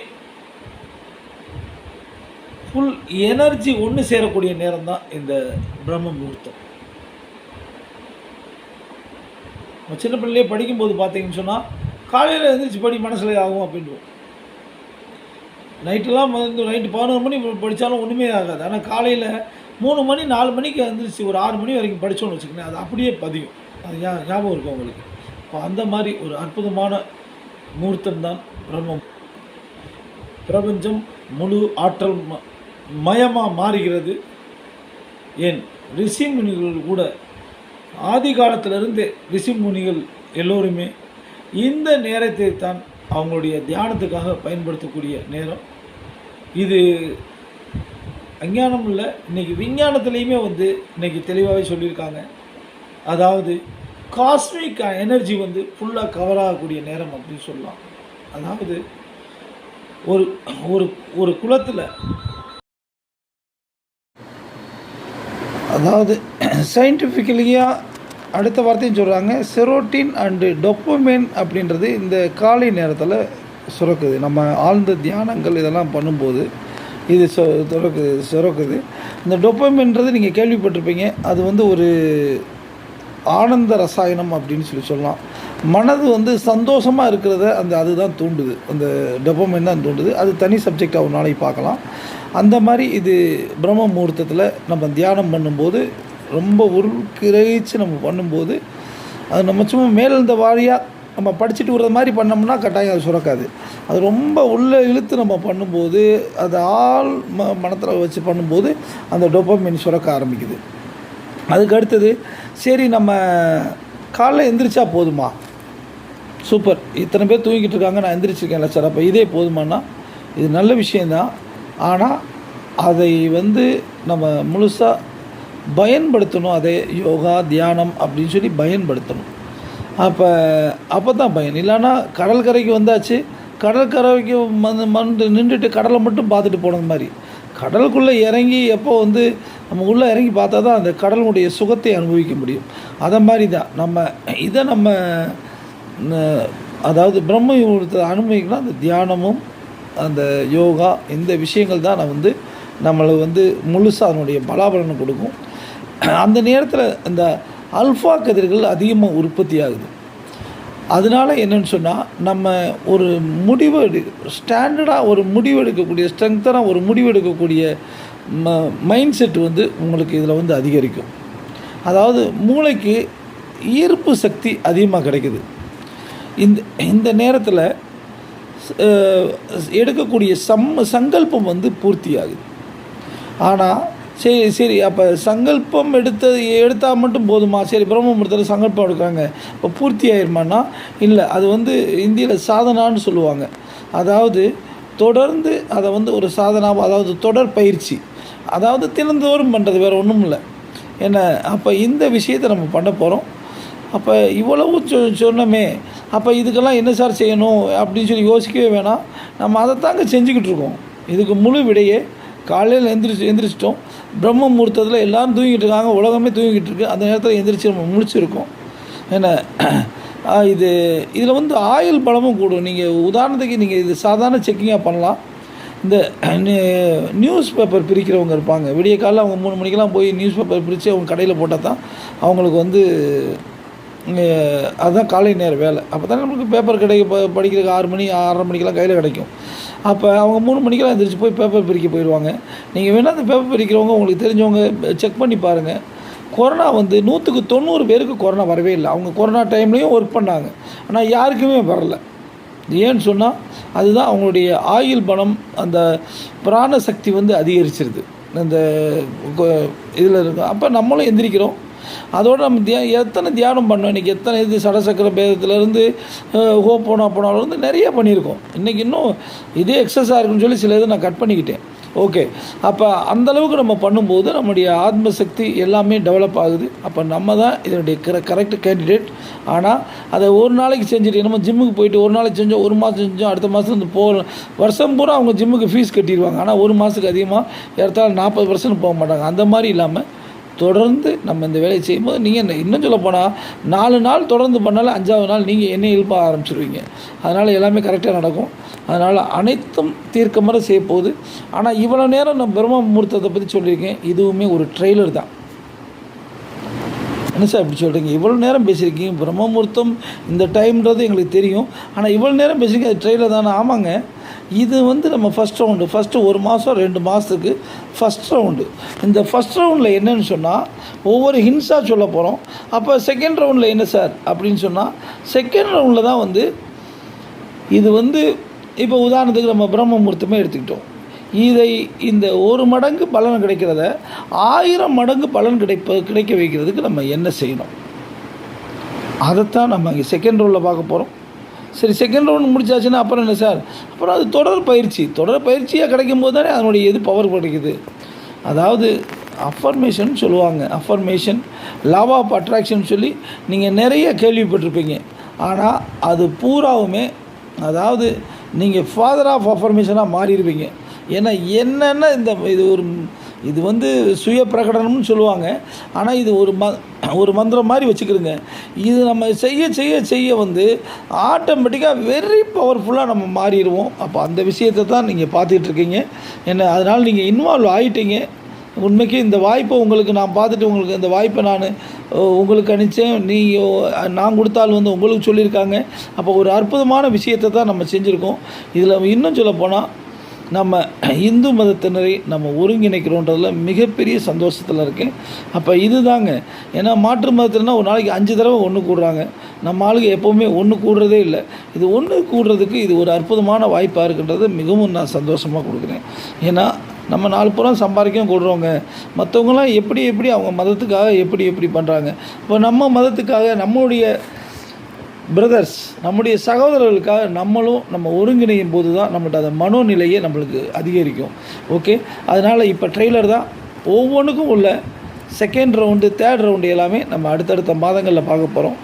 ஃபுல் எனர்ஜி ஒன்று சேரக்கூடிய நேரம் தான் இந்த பிரம்ம முகூர்த்தம். நம்ம சின்ன பிள்ளையே படிக்கும்போது பார்த்தீங்கன்னு சொன்னால் காலையில் எழுந்திரிச்சு படி மனசில் ஆகும் அப்படின்வோம். நைட்டெல்லாம் வந்து நைட்டு 11 மணி படித்தாலும் ஒன்றுமே ஆகாது. ஆனால் காலையில் 3 மணி 4 மணிக்கு எழுந்திரிச்சு ஒரு 6 மணி வரைக்கும் படித்தோன்னு வச்சுக்கோங்களேன், அது அப்படியே பதியும். அது ஞாபகம் இருக்கும் உங்களுக்கு. இப்போ அந்த மாதிரி ஒரு அற்புதமான முகூர்த்தம் தான் பிரம்மம். பிரபஞ்சம் முழு ஆற்றல் மயமாக மாறுகிறது. ஏன் ரிஷி முனிகள் கூட ஆதி காலத்திலிருந்து ரிஷி முனிகள் எல்லோருமே இந்த நேரத்தை தான் அவங்களுடைய தியானத்துக்காக பயன்படுத்தக்கூடிய நேரம். இது அஞ்ஞானம் இல்லை, இன்றைக்கி விஞ்ஞானத்துலேயுமே வந்து இன்றைக்கி தெளிவாகவே சொல்லியிருக்காங்க. அதாவது காஸ்மிக் எனர்ஜி வந்து ஃபுல்லாக கவர் ஆகக்கூடிய நேரம் அப்படின்னு சொல்லலாம். அதாவது ஒரு ஒரு ஒரு குலத்தில், அதாவது சயின்டிஃபிக்கலியாக அடுத்த வார்த்தையும் சொல்கிறாங்க, செரோட்டின் அண்டு டொப்பமைன் அப்படின்றது இந்த காலை நேரத்தில் சுரக்குது. நம்ம ஆழ்ந்த தியானங்கள் இதெல்லாம் பண்ணும்போது இது சுரக்குது. இந்த டொப்பமைன்றது நீங்கள் கேள்விப்பட்டிருப்பீங்க. அது வந்து ஒரு ஆனந்த ரசாயனம் அப்படின்னு சொல்லலாம். மனது வந்து சந்தோஷமாக இருக்கிறத அதுதான் தூண்டுது. அந்த டொப்பமைன் தான் தூண்டுது. அது தனி சப்ஜெக்டாக ஒரு நாளைக்கு பார்க்கலாம். அந்த மாதிரி இது பிரம்ம முகூர்த்தத்தில் நம்ம தியானம் பண்ணும்போது ரொம்ப உருக்கிரகிச்சு நம்ம பண்ணும்போது அது நம்ம சும்மா மேலிருந்த வாரியாக நம்ம படிச்சுட்டு வர்றது மாதிரி பண்ணோம்னா கட்டாயம் அது சுரக்காது. அது ரொம்ப உள்ளே இழுத்து நம்ம பண்ணும்போது அது மனத்தில் வச்சு பண்ணும்போது அந்த டோபமைன் சுரக்க ஆரம்பிக்குது. அதுக்கு அடுத்தது சரி நம்ம காலைல எந்திரிச்சா போதுமா, சூப்பர், இத்தனை பேர் தூங்கிட்டு இருக்காங்க, நான் எந்திரிச்சிருக்கேன்ல சார், அப்போ இதே போதுமானா இது நல்ல விஷயந்தான். ஆனால் அதை வந்து நம்ம முழுசாக பயன்படுத்தணும். அதை யோகா தியானம் அப்படின்னு சொல்லி பயன்படுத்தணும். அப்போ தான் பயன். இல்லைன்னா கடற்கரைக்கு வந்தாச்சு, கடற்கரைக்கு நின்றுட்டு கடலை மட்டும் பார்த்துட்டு போனது மாதிரி, கடலுக்குள்ளே இறங்கி எப்போ வந்து நம்ம உள்ளே இறங்கி பார்த்தா தான் அந்த கடலுடைய சுகத்தை அனுபவிக்க முடியும். அதை மாதிரி தான் நம்ம அதாவது பிரம்ம முகூர்த்தத்தை அனுபவிக்கணும். அந்த தியானமும் அந்த யோகா இந்த விஷயங்கள் தான் நம்மளை முழுசாக அதனுடைய பலாபலனை கொடுக்கும். அந்த நேரத்தில் இந்த அல்ஃபா கதிர்கள் அதிகமாக உற்பத்தி ஆகுது. அதனால் என்னென்னு சொன்னால் நம்ம ஒரு ஸ்டாண்டர்டாக ஒரு முடிவு எடுக்கக்கூடிய ஸ்ட்ரெங்தனாக ஒரு முடிவு எடுக்கக்கூடிய மைண்ட் செட் உங்களுக்கு இதில் அதிகரிக்கும். அதாவது மூளைக்கு ஈர்ப்பு சக்தி அதிகமாக கிடைக்குது. இந்த நேரத்தில் எடுக்கக்கூடிய சங்கல்பம் பூர்த்தி ஆகுது. ஆனால் சரி அப்போ சங்கல்பம் எடுத்தால் மட்டும் போதுமா, சரி பிரம்ம முகூர்த்தத்தில் சங்கல்பம் எடுக்கிறாங்க இப்போ பூர்த்தி ஆயிருமானா இல்லை. அது இந்தியில் சாதனான்னு சொல்லுவாங்க. அதாவது தொடர்ந்து அதை ஒரு சாதனாக, அதாவது தொடர் பயிற்சி, அதாவது தினந்தோறும் பண்ணுறது, வேறு ஒன்றும் இல்லை. என்ன அப்போ இந்த விஷயத்தை நம்ம பண்ண போகிறோம். அப்போ இவ்வளவு சொன்னோமே, அப்போ இதுக்கெல்லாம் என்ன சார் செய்யணும் அப்படின்னு சொல்லி யோசிக்கவே வேணாம். நம்ம அதை தாங்க செஞ்சுக்கிட்டு இருக்கோம். இதுக்கு முழு விடையே காலையில் எந்திரிச்சிட்டோம். பிரம்ம முகூர்த்தத்தில் எல்லோரும் தூங்கிட்டு இருக்காங்க, உலகமே தூங்கிட்டு இருக்குது. அந்த நேரத்தில் எந்திரிச்சு நம்ம முழிச்சிருக்கோம். என்ன இதில் ஆயுள் பலமும் கூடும். நீங்கள் உதாரணத்துக்கு நீங்கள் இது சாதாரண செக்கிங்காக பண்ணலாம். இந்த நியூஸ் பேப்பர் பிரிக்கிறவங்க இருப்பாங்க, விடிய காலையில் அவங்க 3 மணிக்கெல்லாம் போய் நியூஸ் பேப்பர் பிரித்து அவங்க கடையில் போட்டால் தான் அவங்களுக்கு அதுதான் காலை நேர வேலை. அப்போ தானே நம்மளுக்கு பேப்பர் படிக்கிறதுக்கு 6 மணி 6:30 மணிக்கெல்லாம் கையில் கிடைக்கும். அப்போ அவங்க 3 மணிக்கெல்லாம் எந்திரிச்சு போய் பேப்பர் பிரிக்க போயிடுவாங்க. நீங்கள் வேணால் அந்த பேப்பர் பிரிக்கிறவங்க உங்களுக்கு தெரிஞ்சவங்க செக் பண்ணி பாருங்கள். கொரோனா 100க்கு 90 பேருக்கு கொரோனா வரவே இல்லை. அவங்க கொரோனா டைம்லேயும் ஒர்க் பண்ணாங்க, ஆனால் யாருக்குமே வரலை. ஏன்னு சொன்னால் அதுதான் அவங்களுடைய ஆயுள் பலம், அந்த பிராண சக்தி அதிகரிச்சிருது அந்த இதில் இருக்கும். அப்போ நம்மளும் எந்திரிக்கிறோம். அதோடு நம்ம எத்தனை தியானம் பண்ணோம், இன்றைக்கி எத்தனை சடசக்கர பேதத்துலேருந்து போனாலும் நிறைய பண்ணியிருக்கோம். இன்றைக்கி இன்னும் இதே எக்ஸஸாக இருக்குன்னு சொல்லி சில நான் கட் பண்ணிக்கிட்டேன். ஓகே, அப்போ அந்தளவுக்கு நம்ம பண்ணும்போது நம்முடைய ஆத்மசக்தி எல்லாமே டெவலப் ஆகுது. அப்போ நம்ம தான் இதனுடைய கரெக்ட் கேண்டிடேட். ஆனால் அதை ஒரு நாளைக்கு செஞ்சுட்டு நம்ம ஜிம்முக்கு போயிட்டு ஒரு நாளைக்கு செஞ்சோம், 1 மாதம் செஞ்சோம், அடுத்த மாதம் வருஷம் பூரா அவங்க ஜிம்முக்கு ஃபீஸ் கட்டிடுவாங்க. ஆனால் 1 மாதத்துக்கு அதிகமாக ஏறத்தாழ 40% போக மாட்டாங்க. அந்த மாதிரி இல்லாமல் தொடர்ந்து நம்ம இந்த வேலையை செய்யும்போது நீங்கள் இன்னும் சொல்லப்போனால் 4 நாள் தொடர்ந்து பண்ணாலும் 5ஆவது நாள் நீங்கள் என்னை எழுப்ப ஆரம்பிச்சிருவீங்க. அதனால் எல்லாமே கரெக்டாக நடக்கும். அதனால் அனைத்தும் தீர்க்கமற செய்ய போகுது. ஆனால் இவ்வளோ நேரம் நான் பிரம்ம முகூர்த்தத்தை பற்றி சொல்லியிருக்கேன். இதுவுமே ஒரு ட்ரெய்லர் தான். என்ன சார் இப்படி சொல்கிறீங்க? இவ்வளோ நேரம் பேசியிருக்கீங்க, பிரம்ம முகூர்த்தம் இந்த டைம்ன்றது எங்களுக்கு தெரியும், ஆனால் இவ்வளோ நேரம் பேசியிருக்கீங்க அது ட்ரெய்லர் தானே? ஆமாங்க, இது வந்து நம்ம ஃபஸ்ட் ரவுண்டு. ஃபஸ்ட்டு 1 மாதம் 2 மாதத்துக்கு ஃபஸ்ட் ரவுண்டு. இந்த ஃபஸ்ட் ரவுண்டில் என்னென்னு சொன்னால் ஒவ்வொரு ஹின்ஸாக சொல்ல போகிறோம். அப்போ செகண்ட் ரவுண்டில் என்ன சார் அப்படின்னு சொன்னால், செகண்ட் ரவுண்டில் தான் வந்து இது வந்து இப்போ உதாரணத்துக்கு நம்ம பிரம்ம முகூர்த்தமே எடுத்துக்கிட்டோம். இதை இந்த 1 மடங்கு பலன் கிடைக்கிறத 1000 மடங்கு பலன் கிடைக்க வைக்கிறதுக்கு நம்ம என்ன செய்யணும், அதைத்தான் நம்ம இங்கே செகண்ட் ரவுண்டில் பார்க்க போகிறோம். சரி, செகண்ட் ரவுண்ட் முடிச்சாச்சுன்னா அப்புறம் என்ன சார்? அப்புறம் அது தொடர் பயிற்சியாக கிடைக்கும் போது தானே அதனுடைய பவர் கிடைக்குது. அதாவது அஃபர்மேஷன் சொல்லுவாங்க. அஃபர்மேஷன், லா ஆஃப் அட்ராக்ஷன் சொல்லி நீங்கள் நிறைய கேள்விப்பட்டிருப்பீங்க. ஆனால் அது பூராவுமே அதாவது நீங்கள் ஃபாதர் ஆஃப் அஃபர்மேஷனாக மாறிடுவீங்க. ஏன்னா என்னென்ன இது வந்து சுய பிரகடனம்னு சொல்லுவாங்க. ஆனால் இது ஒரு மந்திரம் மாதிரி வச்சுக்கிடுங்க. இது நம்ம செய்ய வந்து ஆட்டோமேட்டிக்காக வெரி பவர்ஃபுல்லாக நம்ம மாறிடுவோம். அப்போ அந்த விஷயத்தை தான் நீங்கள் பார்த்துட்ருக்கீங்க. என்ன அதனால் நீங்கள் இன்வால்வ் ஆகிட்டீங்க. உண்மைக்கு இந்த வாய்ப்பை உங்களுக்கு நான் பார்த்துட்டு உங்களுக்கு இந்த வாய்ப்பை நான் உங்களுக்கு அனுப்பிச்சேன். நான் கொடுத்தாலும் வந்து உங்களுக்கு சொல்லியிருக்காங்க. அப்போ ஒரு அற்புதமான விஷயத்தை தான் நம்ம செஞ்சுருக்கோம். இதில் இன்னும் சொல்லப்போனால் நம்ம இந்து மதத்தினரை நம்ம ஒருங்கிணைக்கிறோன்றதுல மிகப்பெரிய சந்தோஷத்தில் இருக்கேன். அப்போ இது தாங்க. ஏன்னா மாற்று மதத்தினா ஒரு நாளைக்கு 5 தடவை ஒன்று கூடுறாங்க. நம்ம ஆளுங்க எப்போவுமே ஒன்று கூடுறதே இல்லை. இது ஒன்று கூடுறதுக்கு இது ஒரு அற்புதமான வாய்ப்பாக இருக்குன்றது மிகவும் நான் சந்தோஷமாக கொடுக்குறேன். ஏன்னா நம்ம 4 புறம் சம்பாதிக்கவும் கூடுறவங்க, மற்றவங்களாம் எப்படி அவங்க மதத்துக்காக எப்படி பண்ணுறாங்க. இப்போ நம்ம மதத்துக்காக நம்மளுடைய பிரதர்ஸ், நம்முடைய சகோதரர்களுக்காக நம்ம ஒருங்கிணையும் போது தான் நம்மள்ட்ட அந்த மனோநிலையே நம்மளுக்கு அதிகரிக்கும். ஓகே, அதனால் இப்போ ட்ரெய்லர் தான். ஒவ்வொன்றுக்கும் உள்ள செகண்ட் ரவுண்டு, தேர்ட் ரவுண்டு எல்லாமே நம்ம அடுத்தடுத்த மாதங்களில் பார்க்க போகிறோம்.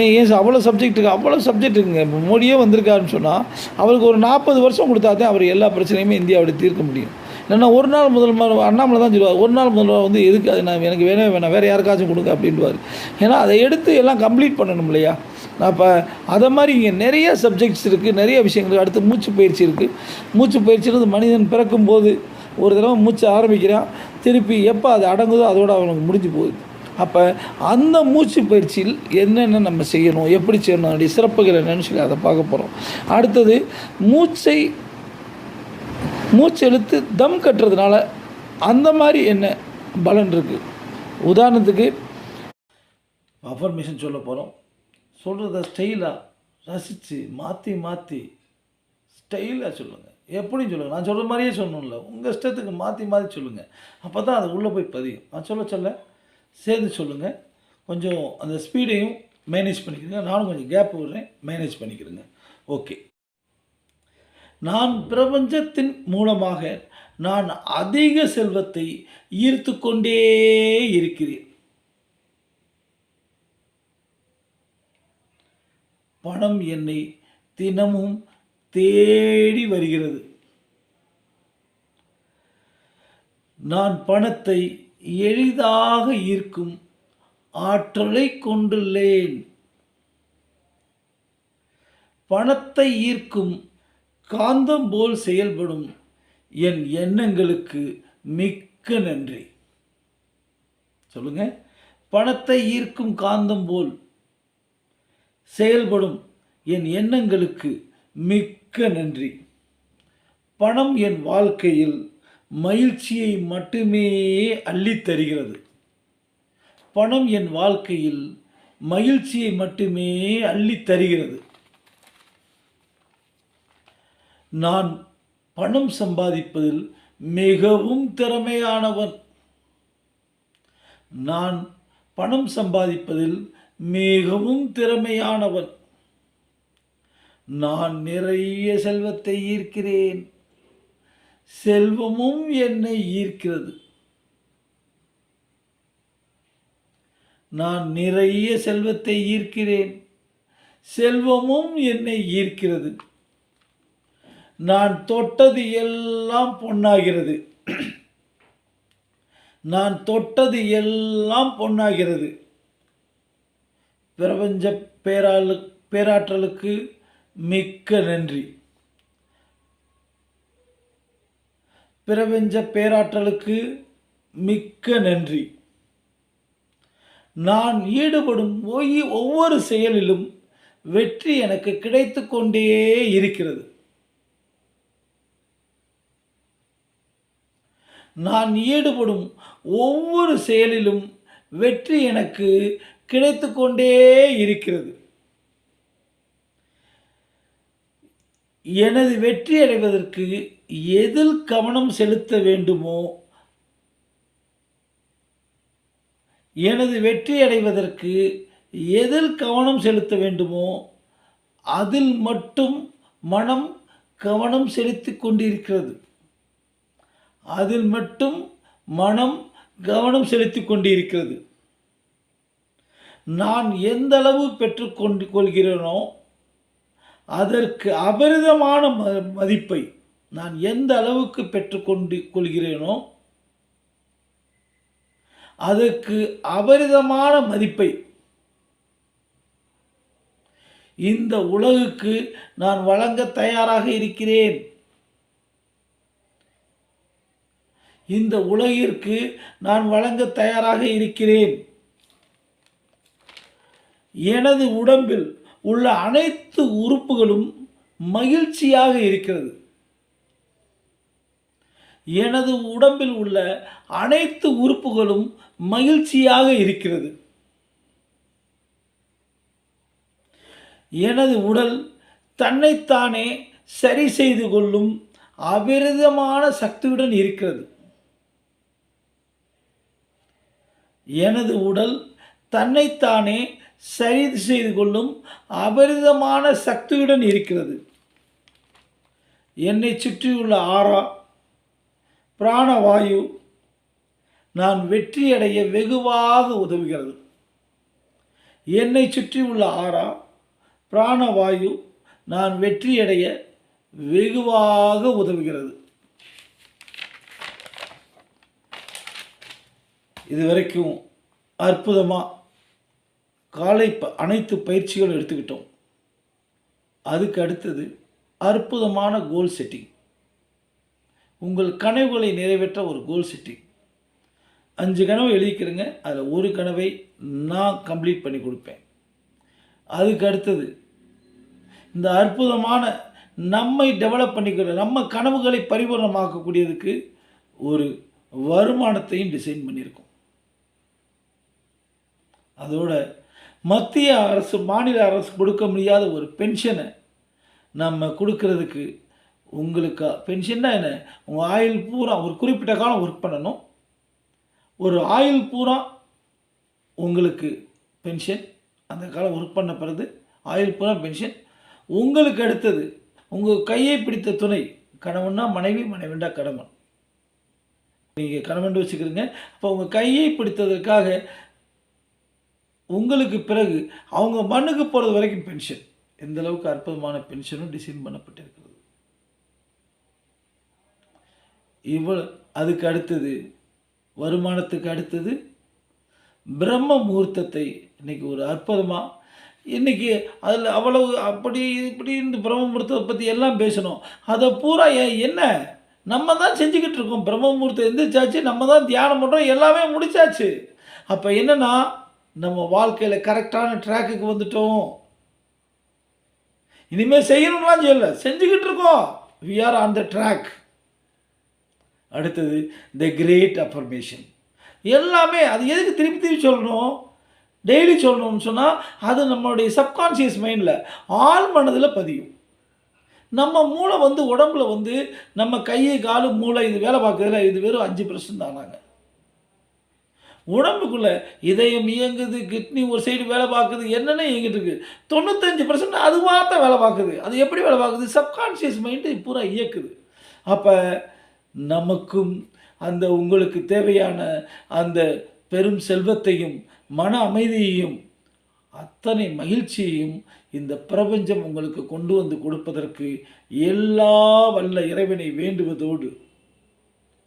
ஏன் அவ்வளோ சப்ஜெக்ட்டுங்க. இப்போ மோடியே வந்திருக்காருன்னு சொன்னால் அவருக்கு ஒரு 40 வருஷம் கொடுத்தா தான் அவர் எல்லா பிரச்சனையுமே இந்தியாவோட தீர்க்க முடியும். இல்லைன்னா ஒரு நாள் முதல்வர் அண்ணாமலை தான் சொல்லுவார், ஒரு நாள் முதல்வர் வந்து எதுக்கு அது நான் எனக்கு வேணாம் வேறு யாருக்காச்சும் கொடுங்க அப்படின்வார். ஏன்னா அதை எடுத்து எல்லாம் கம்ப்ளீட் பண்ணணும் இல்லையா? அப்போ அதை மாதிரி இங்கே நிறைய சப்ஜெக்ட்ஸ் இருக்குது, நிறைய விஷயங்கள். அடுத்து மூச்சு பயிற்சி இருக்குது. மூச்சு பயிற்சின்றது மனிதன் பிறக்கும்போது ஒரு தடவை மூச்சு ஆரம்பிக்கிறான், திருப்பி எப்போ அது அடங்குதோ அதோடு அவனுக்கு முடிஞ்சு போகுது. அப்போ அந்த மூச்சு பயிற்சியில் என்னென்ன நம்ம செய்யணும், எப்படி செய்யணும், அப்படி சிறப்புகள் என்னென்னு சொல்லி அதை பார்க்க போகிறோம். அடுத்தது மூச்சு இழுத்து தம் கட்டுறதுனால அந்த மாதிரி என்ன பலன் இருக்குது. உதாரணத்துக்கு அஃபர்மேஷன் சொல்ல போகிறோம். சொல்கிறத ஸ்டைலாக ரசித்து மாற்றி ஸ்டைலாக சொல்லுங்கள். எப்படின்னு சொல்லுங்கள். நான் சொல்கிற மாதிரியே சொல்லணும்ல, உங்கள் இஷ்டத்துக்கு மாற்றி சொல்லுங்கள். அப்போ தான் அது உள்ளே போய் பதியும். நான் சொல்ல சேர்ந்து சொல்லுங்கள். கொஞ்சம் அந்த ஸ்பீடையும் மேனேஜ் பண்ணிக்கிறேங்க. நானும் கொஞ்சம் கேப் விடுறேன், மேனேஜ் பண்ணிக்கிறேங்க. ஓகே. நான் பிரபஞ்சத்தின் மூலமாக நான் அதிக செல்வத்தை ஈர்த்து கொண்டே இருக்கிறேன். பணம் என்னை தினமும் தேடி வருகிறது. நான் பணத்தை எளிதாக ஈர்க்கும் ஆற்றலை கொண்டுள்ளேன். பணத்தை ஈர்க்கும் காந்தம் போல் செயல்படும் என் எண்ணங்களுக்கு மிக்க நன்றி. சொல்லுங்க. பணத்தை ஈர்க்கும் காந்தம் போல் செயல்படும் என் எண்ணங்களுக்கு மிக்க நன்றி. பணம் என் வாழ்க்கையில் மகிழ்ச்சியை மட்டுமே அள்ளித் தருகிறது. பணம் என் வாழ்க்கையில் மகிழ்ச்சியை மட்டுமே அள்ளித் தருகிறது. நான் பணம் சம்பாதிப்பதில் மிகவும் திறமையானவன். நான் பணம் சம்பாதிப்பதில் மிகவும் திறமையானவன். நான் நிறைய செல்வத்தை ஈர்க்கிறேன். செல்வமும் என்னை ஈர்க்கிறது. நான் நிறைய செல்வத்தை ஈர்க்கிறேன். செல்வமும் என்னை ஈர்க்கிறது. நான் தொட்டது எல்லாம் பொன்னாகிறது. நான் தொட்டது எல்லாம் பொன்னாகிறது. பிரபஞ்ச பேராற்றலுக்கு மிக்க நன்றி. பிரபஞ்ச பேராற்றலுக்கு மிக்க நன்றி. நான் ஈடுபடும் ஒவ்வொரு செயலிலும் வெற்றி எனக்கு கிடைத்து கொண்டே இருக்கிறது. நான் ஈடுபடும் ஒவ்வொரு செயலிலும் வெற்றி எனக்கு கிடைத்து கொண்டே இருக்கிறது. எனது வெற்றி அடைவதற்கு எதில் கவனம் செலுத்த வேண்டுமோ அதில் மட்டும் மனம் கவனம் செலுத்திக் கொண்டிருக்கிறது. நான் எந்த அளவு பெற்றுக்கொண்டு கொள்கிறேனோ அதற்கு அபரிதமான மதிப்பை நான் எந்த அளவுக்கு பெற்றுக்கொண்டு கொள்கிறேனோ அதற்கு அபரிதமான மதிப்பை இந்த உலகுக்கு நான் வழங்க தயாராக இருக்கிறேன். இந்த உலகிற்கு நான் வழங்க தயாராக இருக்கிறேன். எனது உடம்பில் உள்ள அனைத்து உறுப்புகளும் மகிழ்ச்சியாக இருக்கிறது. எனது உடம்பில் உள்ள அனைத்து உறுப்புகளும் மகிழ்ச்சியாக இருக்கிறது. எனது உடல் தன்னைத்தானே சரி செய்து கொள்ளும் அபரிதமான சக்தியுடன் இருக்கிறது. எனது உடல் தன்னைத்தானே சரி செய்து கொள்ளும் அபரிதமான சக்தியுடன் இருக்கிறது. என்னை சுற்றியுள்ள ஆறா பிராணவாயு நான் வெற்றியடைய வெகுவாக உதவுகிறது. என்னை சுற்றியுள்ள ஆறா பிராணவாயு நான் வெற்றியடைய வெகுவாக உதவுகிறது. இதுவரைக்கும் அற்புதமாக காலை அனைத்து பயிற்சிகளும் எடுத்துக்கிட்டோம். அதுக்கு அடுத்தது அற்புதமான கோல் செட்டிங். உங்கள் கனவுகளை நிறைவேற்ற ஒரு கோல் செட்டிங். 5 கனவு எழுதிக்கிறேங்க. அதில் ஒரு கனவை நான் கம்ப்ளீட் பண்ணி கொடுப்பேன். அதுக்கு அடுத்தது இந்த அற்புதமான நம்மை டெவலப் பண்ணிக்கிற நம்ம கனவுகளை பரிபூர்ணமாக்கக்கூடியதுக்கு ஒரு வருமானத்தையும் டிசைன் பண்ணியிருக்கோம். அதோட மத்திய அரசு மாநில அரசு கொடுக்க முடியாத ஒரு பென்ஷனை நம்ம கொடுக்கறதுக்கு உங்களுக்கு பென்ஷன்னா என்ன, உங்கள் ஆயுள் பூரா ஒரு குறிப்பிட்ட காலம் ஒர்க் பண்ணணும், ஒரு ஆயுள் பூரா உங்களுக்கு பென்ஷன். அந்த காலம் ஒர்க் பண்ண பிறகு ஆயுள் பூரா பென்ஷன். உங்களுக்கு அடுத்தது உங்கள் கையை பிடித்த துணை, கணவன்னா மனைவி, மனைவிண்டா கணவன், நீங்கள் கணவன் வச்சுக்கிறீங்க. அப்போ உங்கள் கையை பிடித்ததற்காக உங்களுக்கு பிறகு அவங்க மண்ணுக்கு போகிறது வரைக்கும் பென்ஷன். எந்த அளவுக்கு அற்புதமான பென்ஷனும் டிசைன் பண்ணப்பட்டிருக்கிறது. அதுக்கு அடுத்தது வருமானத்துக்கு அடுத்தது பிரம்ம முகூர்த்தத்தை இன்றைக்கி ஒரு அற்புதமாக இன்றைக்கி அதில் அவ்வளவு அப்படி இப்படி இந்த பிரம்ம முகூர்த்தத்தை பற்றி எல்லாம் பேசணும். அதை பூரா என்ன நம்ம தான் செஞ்சுக்கிட்டு இருக்கோம். பிரம்ம முகூர்த்தம் எந்திரிச்சாச்சு, நம்ம தான் தியானம் பண்ணுறோம், எல்லாமே முடிச்சாச்சு. அப்போ என்னென்னா நம்ம வாழ்க்கையில் கரெக்டான ட்ராக்குக்கு வந்துட்டோம். இனிமேல் செய்யணும்லாம் செய்யலை, செஞ்சுக்கிட்டு இருக்கோம். We are on the track. அடுத்தது த கிரேட் அஃபர்மேஷன். எல்லாமே அது எதுக்கு திருப்பி திருப்பி சொல்லணும், டெய்லி சொல்லணும்னு சொன்னால் அது நம்மளுடைய சப்கான்ஷியஸ் மைண்டில் ஆழ் மனதில் பதியும். நம்ம மூளை உடம்புல நம்ம கை காலு மூளை இது வேலை பார்க்குறதுல இது வெறும் 5% தானாங்க. உடம்புக்குள்ளே இதயம் இயங்குது, கிட்னி ஒரு சைடு வேலை பார்க்குது, என்னென்ன இயங்கிட்டு இருக்குது. 95% அதுவாக தான் வேலை பார்க்குது. அது எப்படி வேலை பார்க்குது, சப்கான்ஷியஸ் மைண்டு பூரா இயக்குது. அப்போ நமக்கும் அந்த உங்களுக்கு தேவையான அந்த பெரும் செல்வத்தையும் மன அமைதியையும் அத்தனை மகிழ்ச்சியையும் இந்த பிரபஞ்சம் உங்களுக்கு கொண்டு வந்து கொடுப்பதற்கு எல்லா வல்ல இறைவனை வேண்டுவதோடு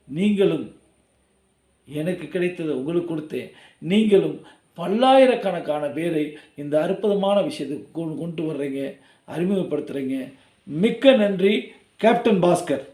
நீங்களும் எனக்கு கிடைத்ததை உங்களுக்கு கொடுத்தேன். நீங்களும் பல்லாயிரக்கணக்கான பேரை இந்த அற்புதமான விஷயத்துக்கு கொண்டு வர்றீங்க, அறிமுகப்படுத்துகிறீங்க. மிக்க நன்றி கேப்டன் பாஸ்கர்.